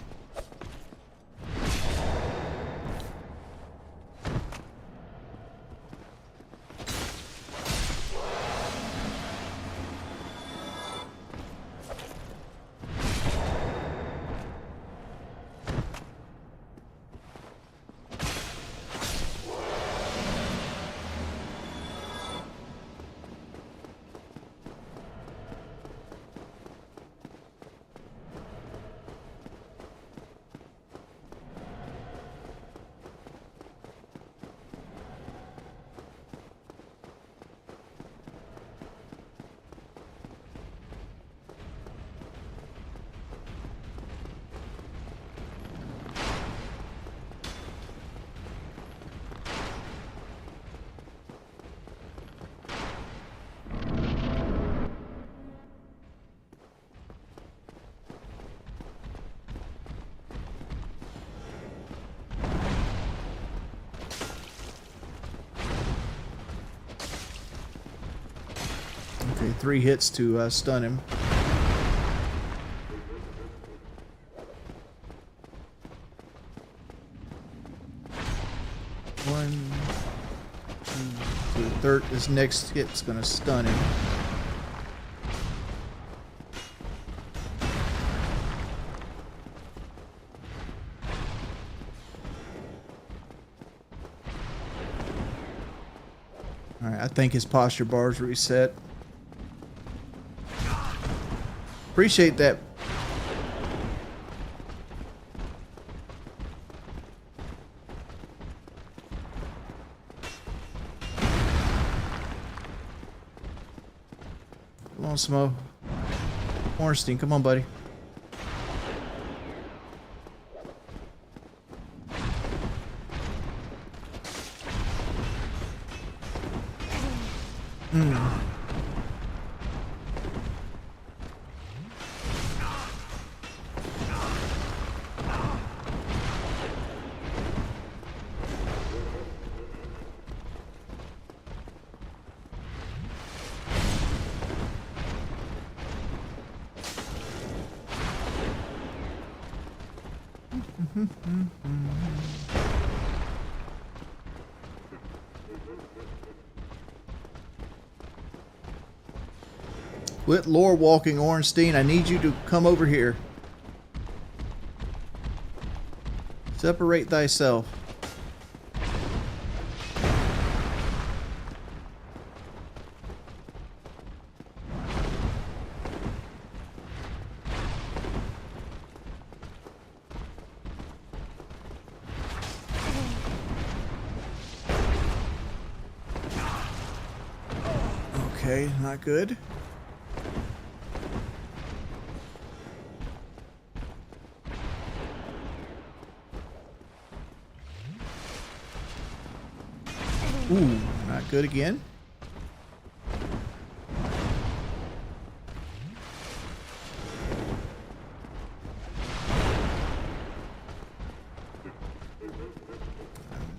Okay, 3 hits to stun him. One, two, third. His next hit's gonna stun him. All right, I think his posture bar's reset. Appreciate that. Come on, Smo. Ornstein, come on, buddy. Quit lore walking, Ornstein. I need you to come over here. Separate thyself. Okay, not good. Ooh, not good again.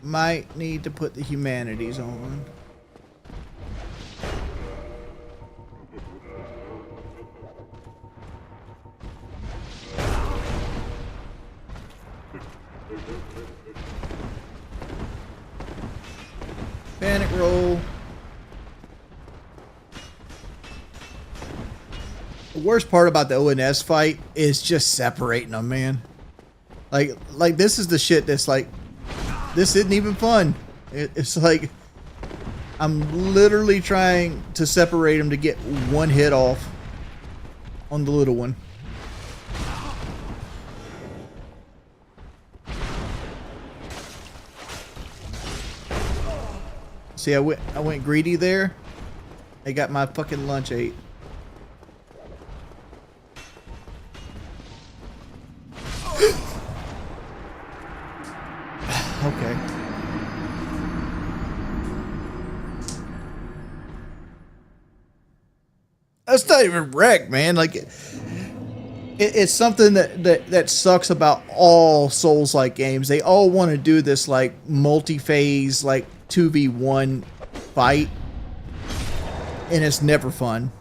Might need to put the humanities on. Panic roll. The worst part about the ONS fight is just separating them, man. Like this is the shit that's like, this isn't even fun. It's like, I'm literally trying to separate them to get one hit off on the little one. See, I went greedy there. They got my fucking lunch ate. Okay. That's not even wreck, man. Like it's something that sucks about all Souls-like games. They all want to do this like multi-phase, like 2v1 fight, and it's never fun.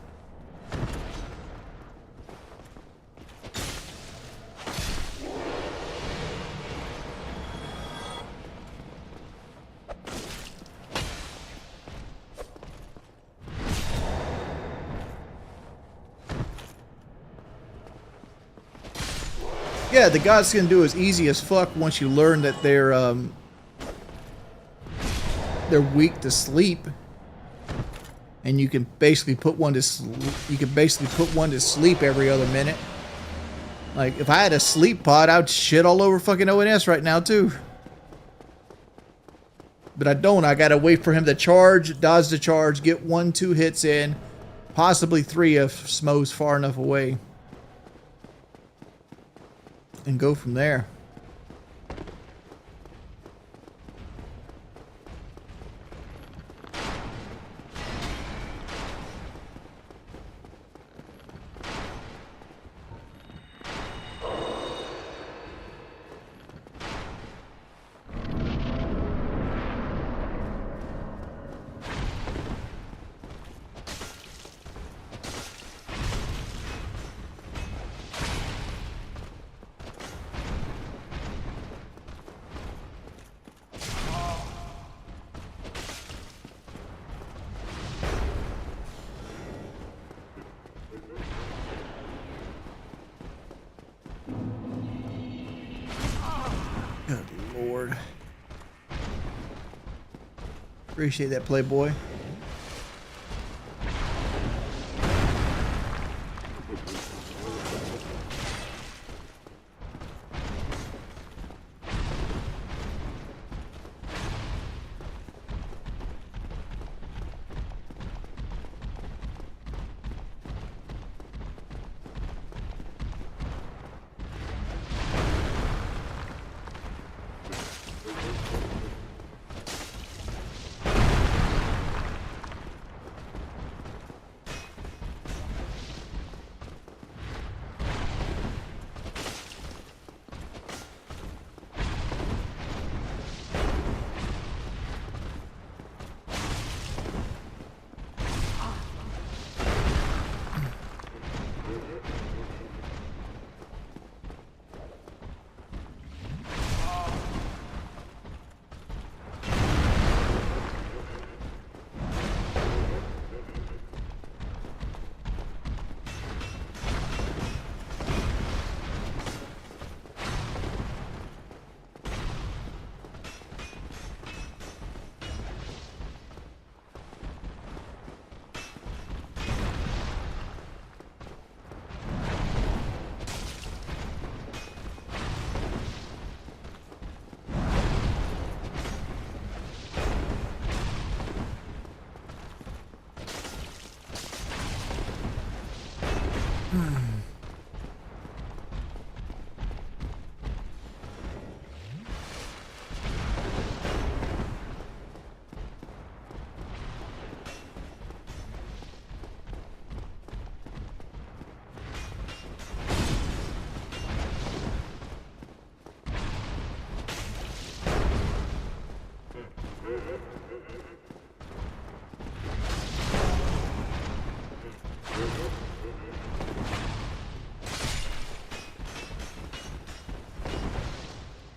Yeah, the god's gonna do is easy as fuck once you learn that they're weak to sleep, and you can basically put one to sleep every other minute. Like if I had a sleep pod, I'd shit all over fucking ONS right now too. But I don't. I gotta wait for him to charge, dodge the charge, get 1-2 hits in, possibly 3 if Smo's far enough away, and go from there. Good Lord. Appreciate that, Playboy.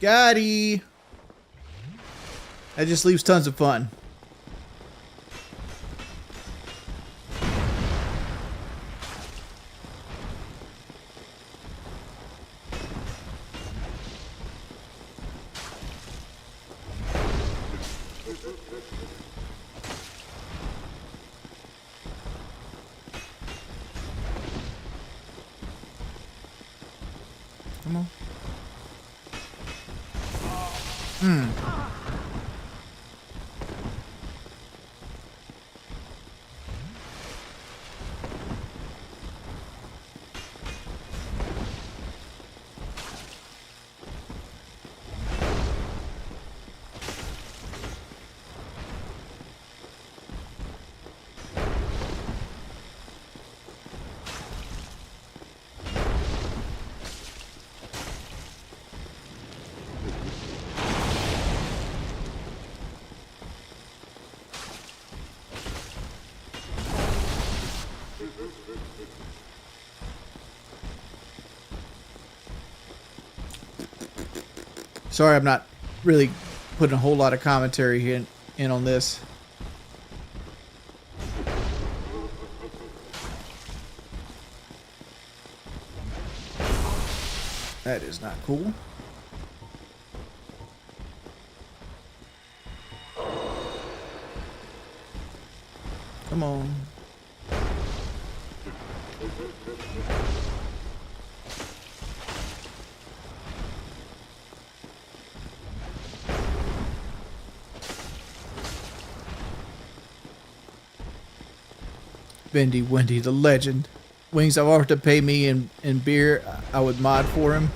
Gotti. That just leaves tons of fun. Come on. Sorry, I'm not really putting a whole lot of commentary in on this. That is not cool. Come on. Bendy Wendy, the legend. Wings, I've offered to pay me in beer. I would mod for him.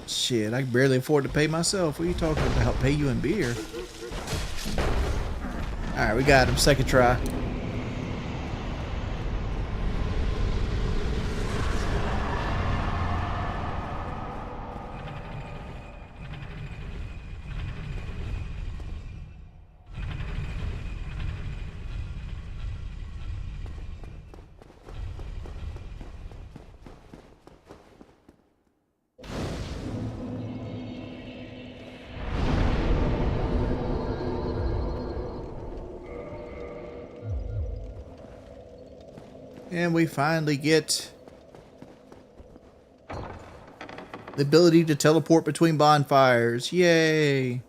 Shit, I can barely afford to pay myself. What are you talking about? Pay you in beer? Alright, we got him. Second try. And we finally get the ability to teleport between bonfires. Yay!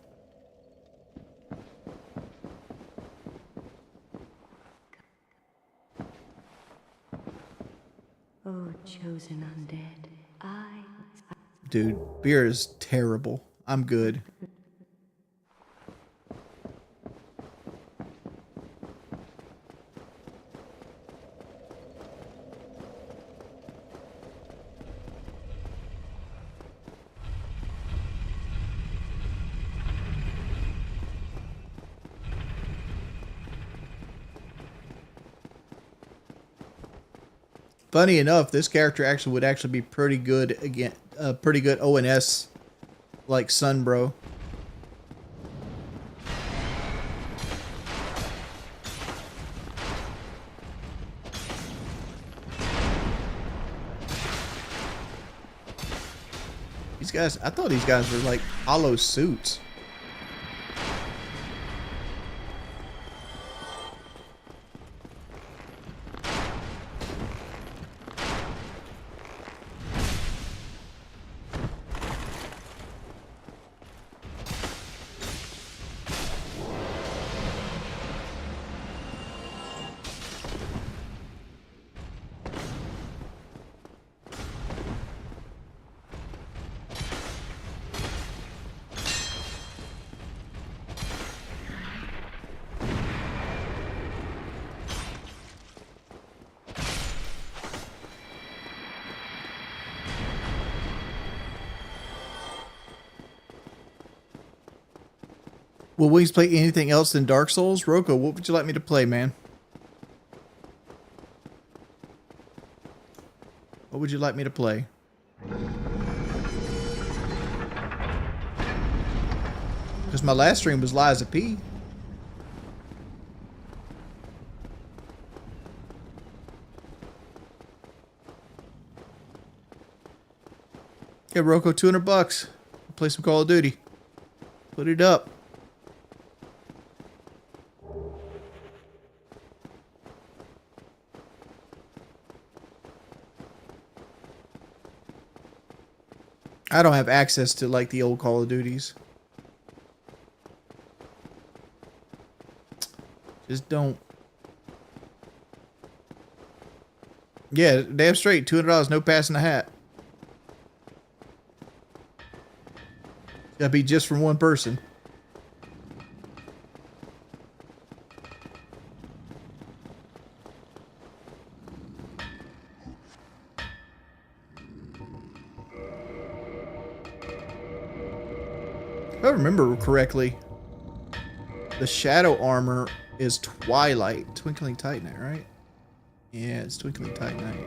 Oh, chosen undead, Dude, beer is terrible. I'm good. Funny enough, this character actually would actually be pretty good again, pretty good ONS like Sunbro. These guys, I thought these guys were like hollow suits. Will Wings play anything else than Dark Souls? Rocco, what would you like me to play, man? What would you like me to play? Because my last stream was Liza P. Yeah, Rocco, $200. Play some Call of Duty. Put it up. I don't have access to like the old Call of Duties. Just don't. Yeah, damn straight. $200, no passing the hat. Gotta be just from one person. If I remember correctly, the shadow armor is Twilight. Twinkling Titanite, right? Yeah, it's Twinkling Titanite.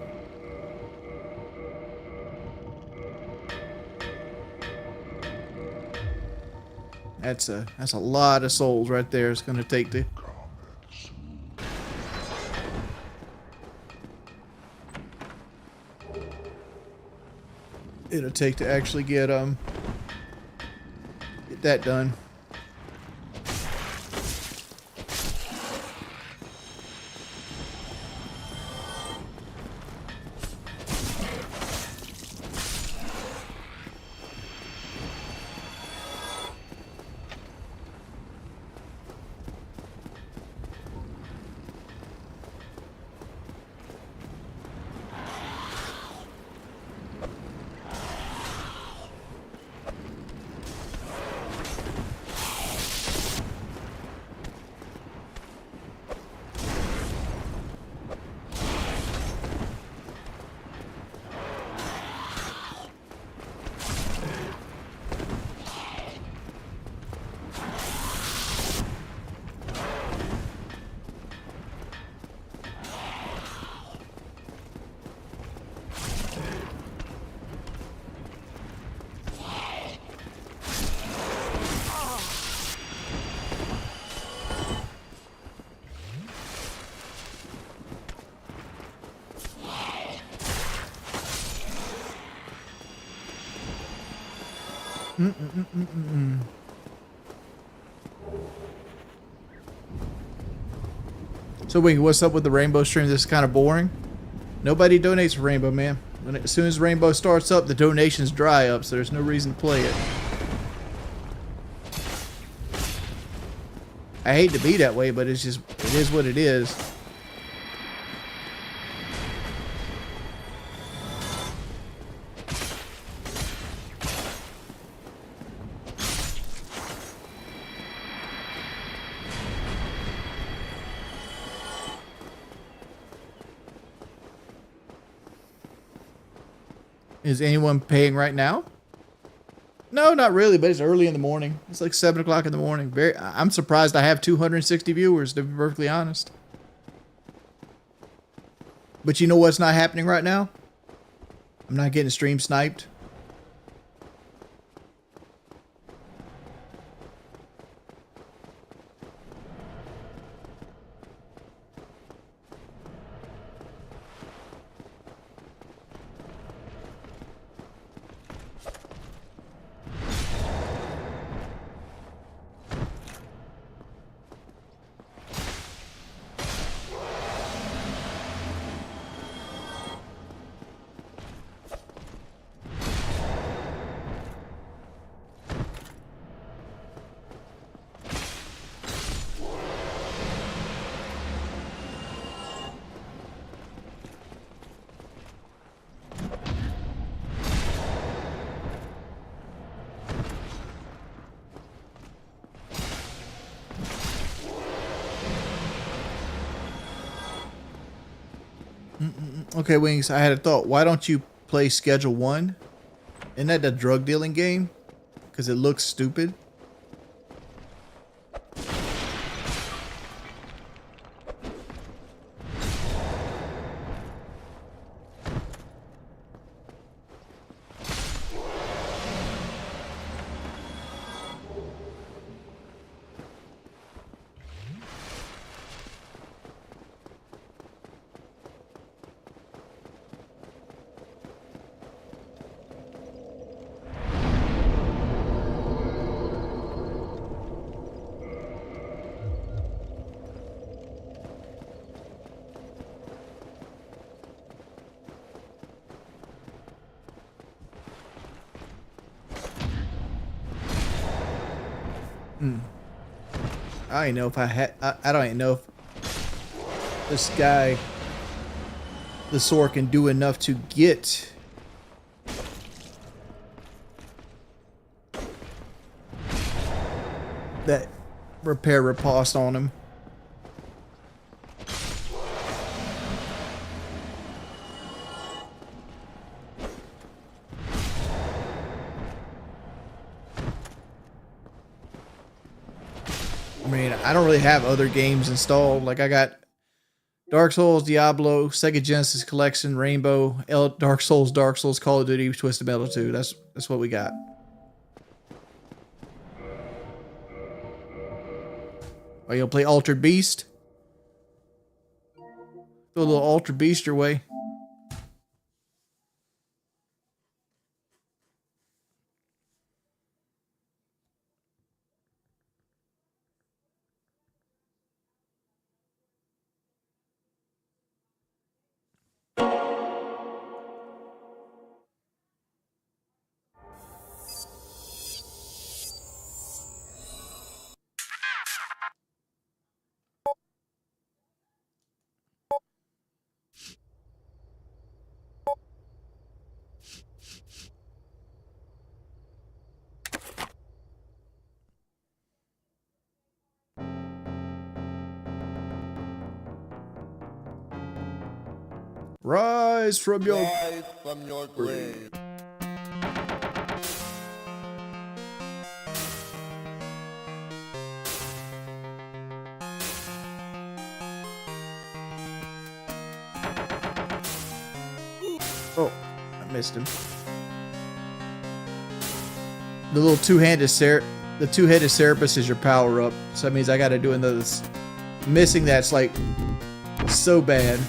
That's a lot of souls right there. It's gonna take to. It'll take to actually get that done. So wait, what's up with the Rainbow stream? This is kind of boring. Nobody donates for Rainbow, man. As soon as Rainbow starts up, the donations dry up, so there's no reason to play it. I hate to be that way, but it's just, it is what it is. Is anyone paying right now? No, not really, but it's early in the morning. It's like 7 o'clock in the morning. I'm surprised I have 260 viewers, to be perfectly honest. But you know what's not happening right now? I'm not getting stream sniped. Okay, Wings, I had a thought. Why don't you play Schedule 1? Isn't that the drug dealing game? Because it looks stupid. I don't even know if I had. I don't even know if this guy, the sword, can do enough to get that repair riposte on him. I mean, I don't really have other games installed. Like, I got Dark Souls, Diablo, Sega Genesis Collection, Rainbow, Dark Souls, Call of Duty, Twisted Metal 2. That's what we got. Oh, you'll play Altered Beast? Throw a little Altered Beast your way. Rise from your grave. Oh, I missed him. The little two-headed Serapis is your power up, so that means I got to do another. Missing that's like so bad.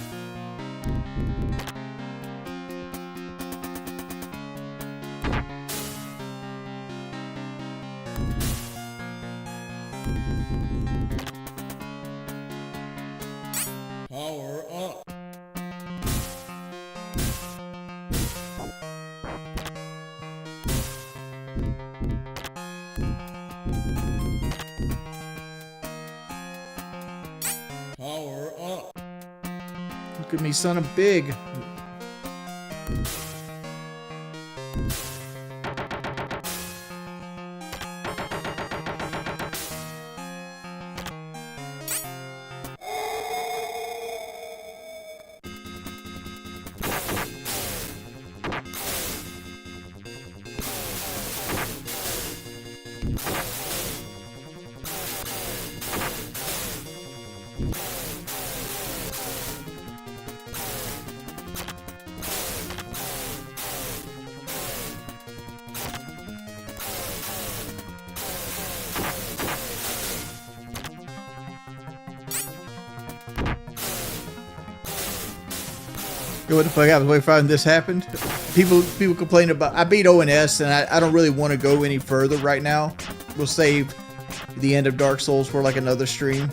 Look at me, son. I'm big. You know what the fuck happens when this happened? People complain about. I beat ONS and I don't really want to go any further right now. We'll save the end of Dark Souls for like another stream.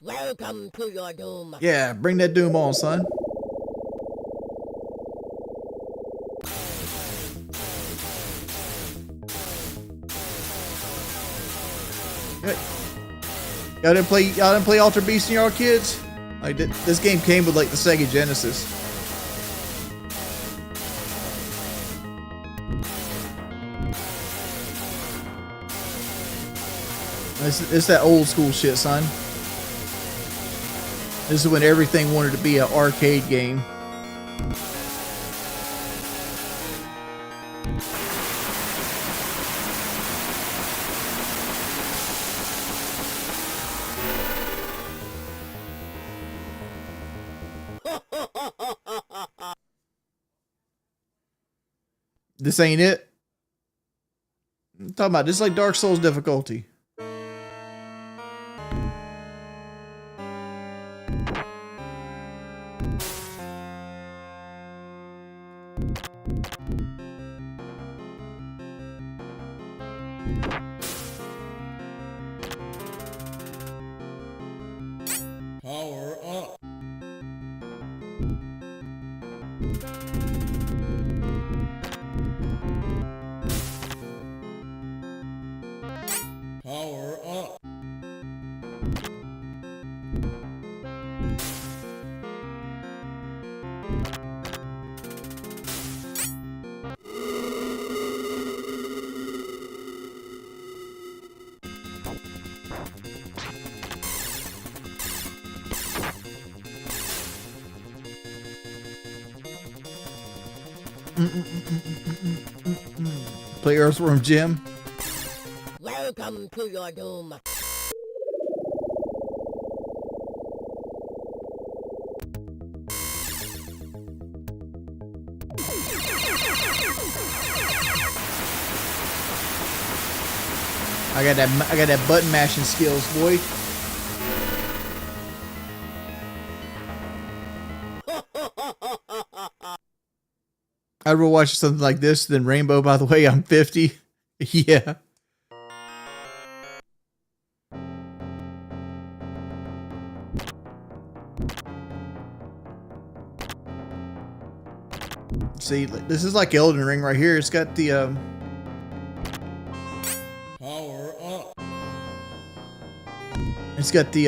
Welcome to your doom. Yeah, bring that doom on, son. Y'all didn't play Alter Beast when y'all were kids? Like this game came with like the Sega Genesis. It's that old school shit, son. This is when everything wanted to be an arcade game. This ain't it. I'm talking about this is like Dark Souls difficulty. Power up. Power up. Play Earthworm Jim. Welcome to your doom. I got that button mashing skills, boy. I'd rather watch something like this than Rainbow, by the way. I'm 50. Yeah. See, this is like Elden Ring right here. It's got the Power up. it's got the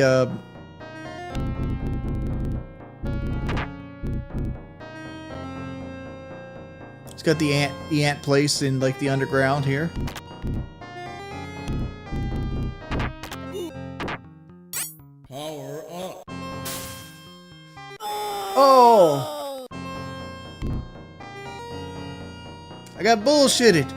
it's got the ant place in like the underground here. Power up. Oh, I got bullshitted.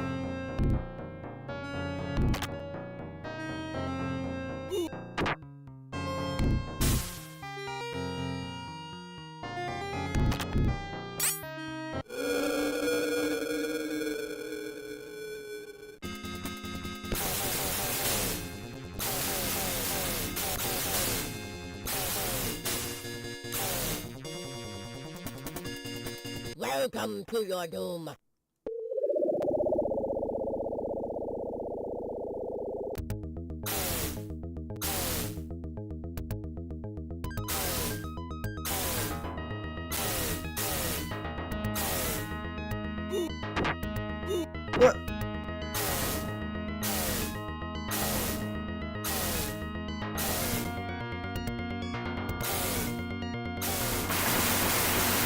Welcome to your doom. What?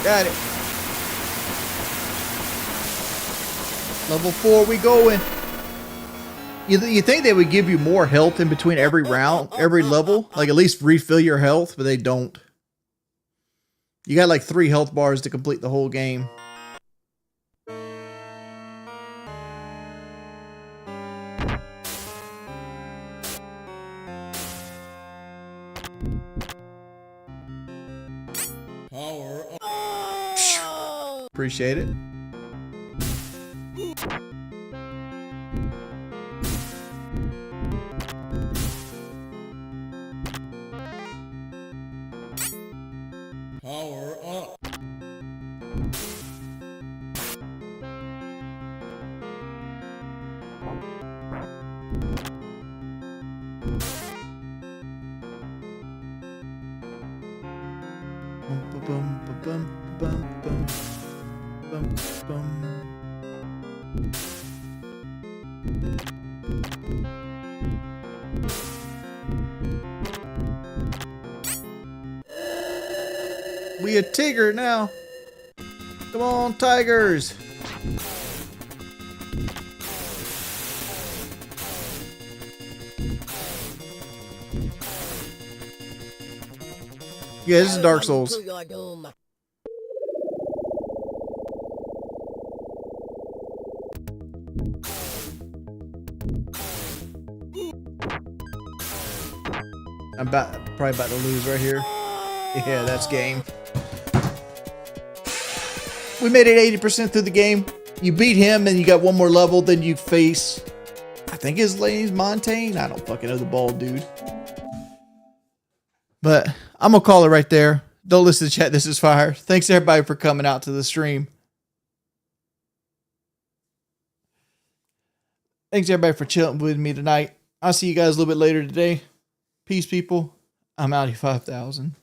Got it. Level 4, we going. You think they would give you more health in between every round, every level? Like at least refill your health, but they don't. You got like 3 health bars to complete the whole game. Power up. Appreciate it. Power up. Bum, bum, bum, bum, bum, bum, bum. We a tiger now. Come on, tigers. Yeah, this is Dark Souls. To your doom. I'm probably about to lose right here. Yeah, that's game. We made it 80% through the game. You beat him and you got one more level, then you face, I think his name's Montaigne. I don't fucking know the bald dude. But I'm gonna call it right there. Don't listen to chat. This is fire. Thanks everybody for coming out to the stream. Thanks everybody for chilling with me tonight. I'll see you guys a little bit later today. Peace, people. I'm out of 5,000.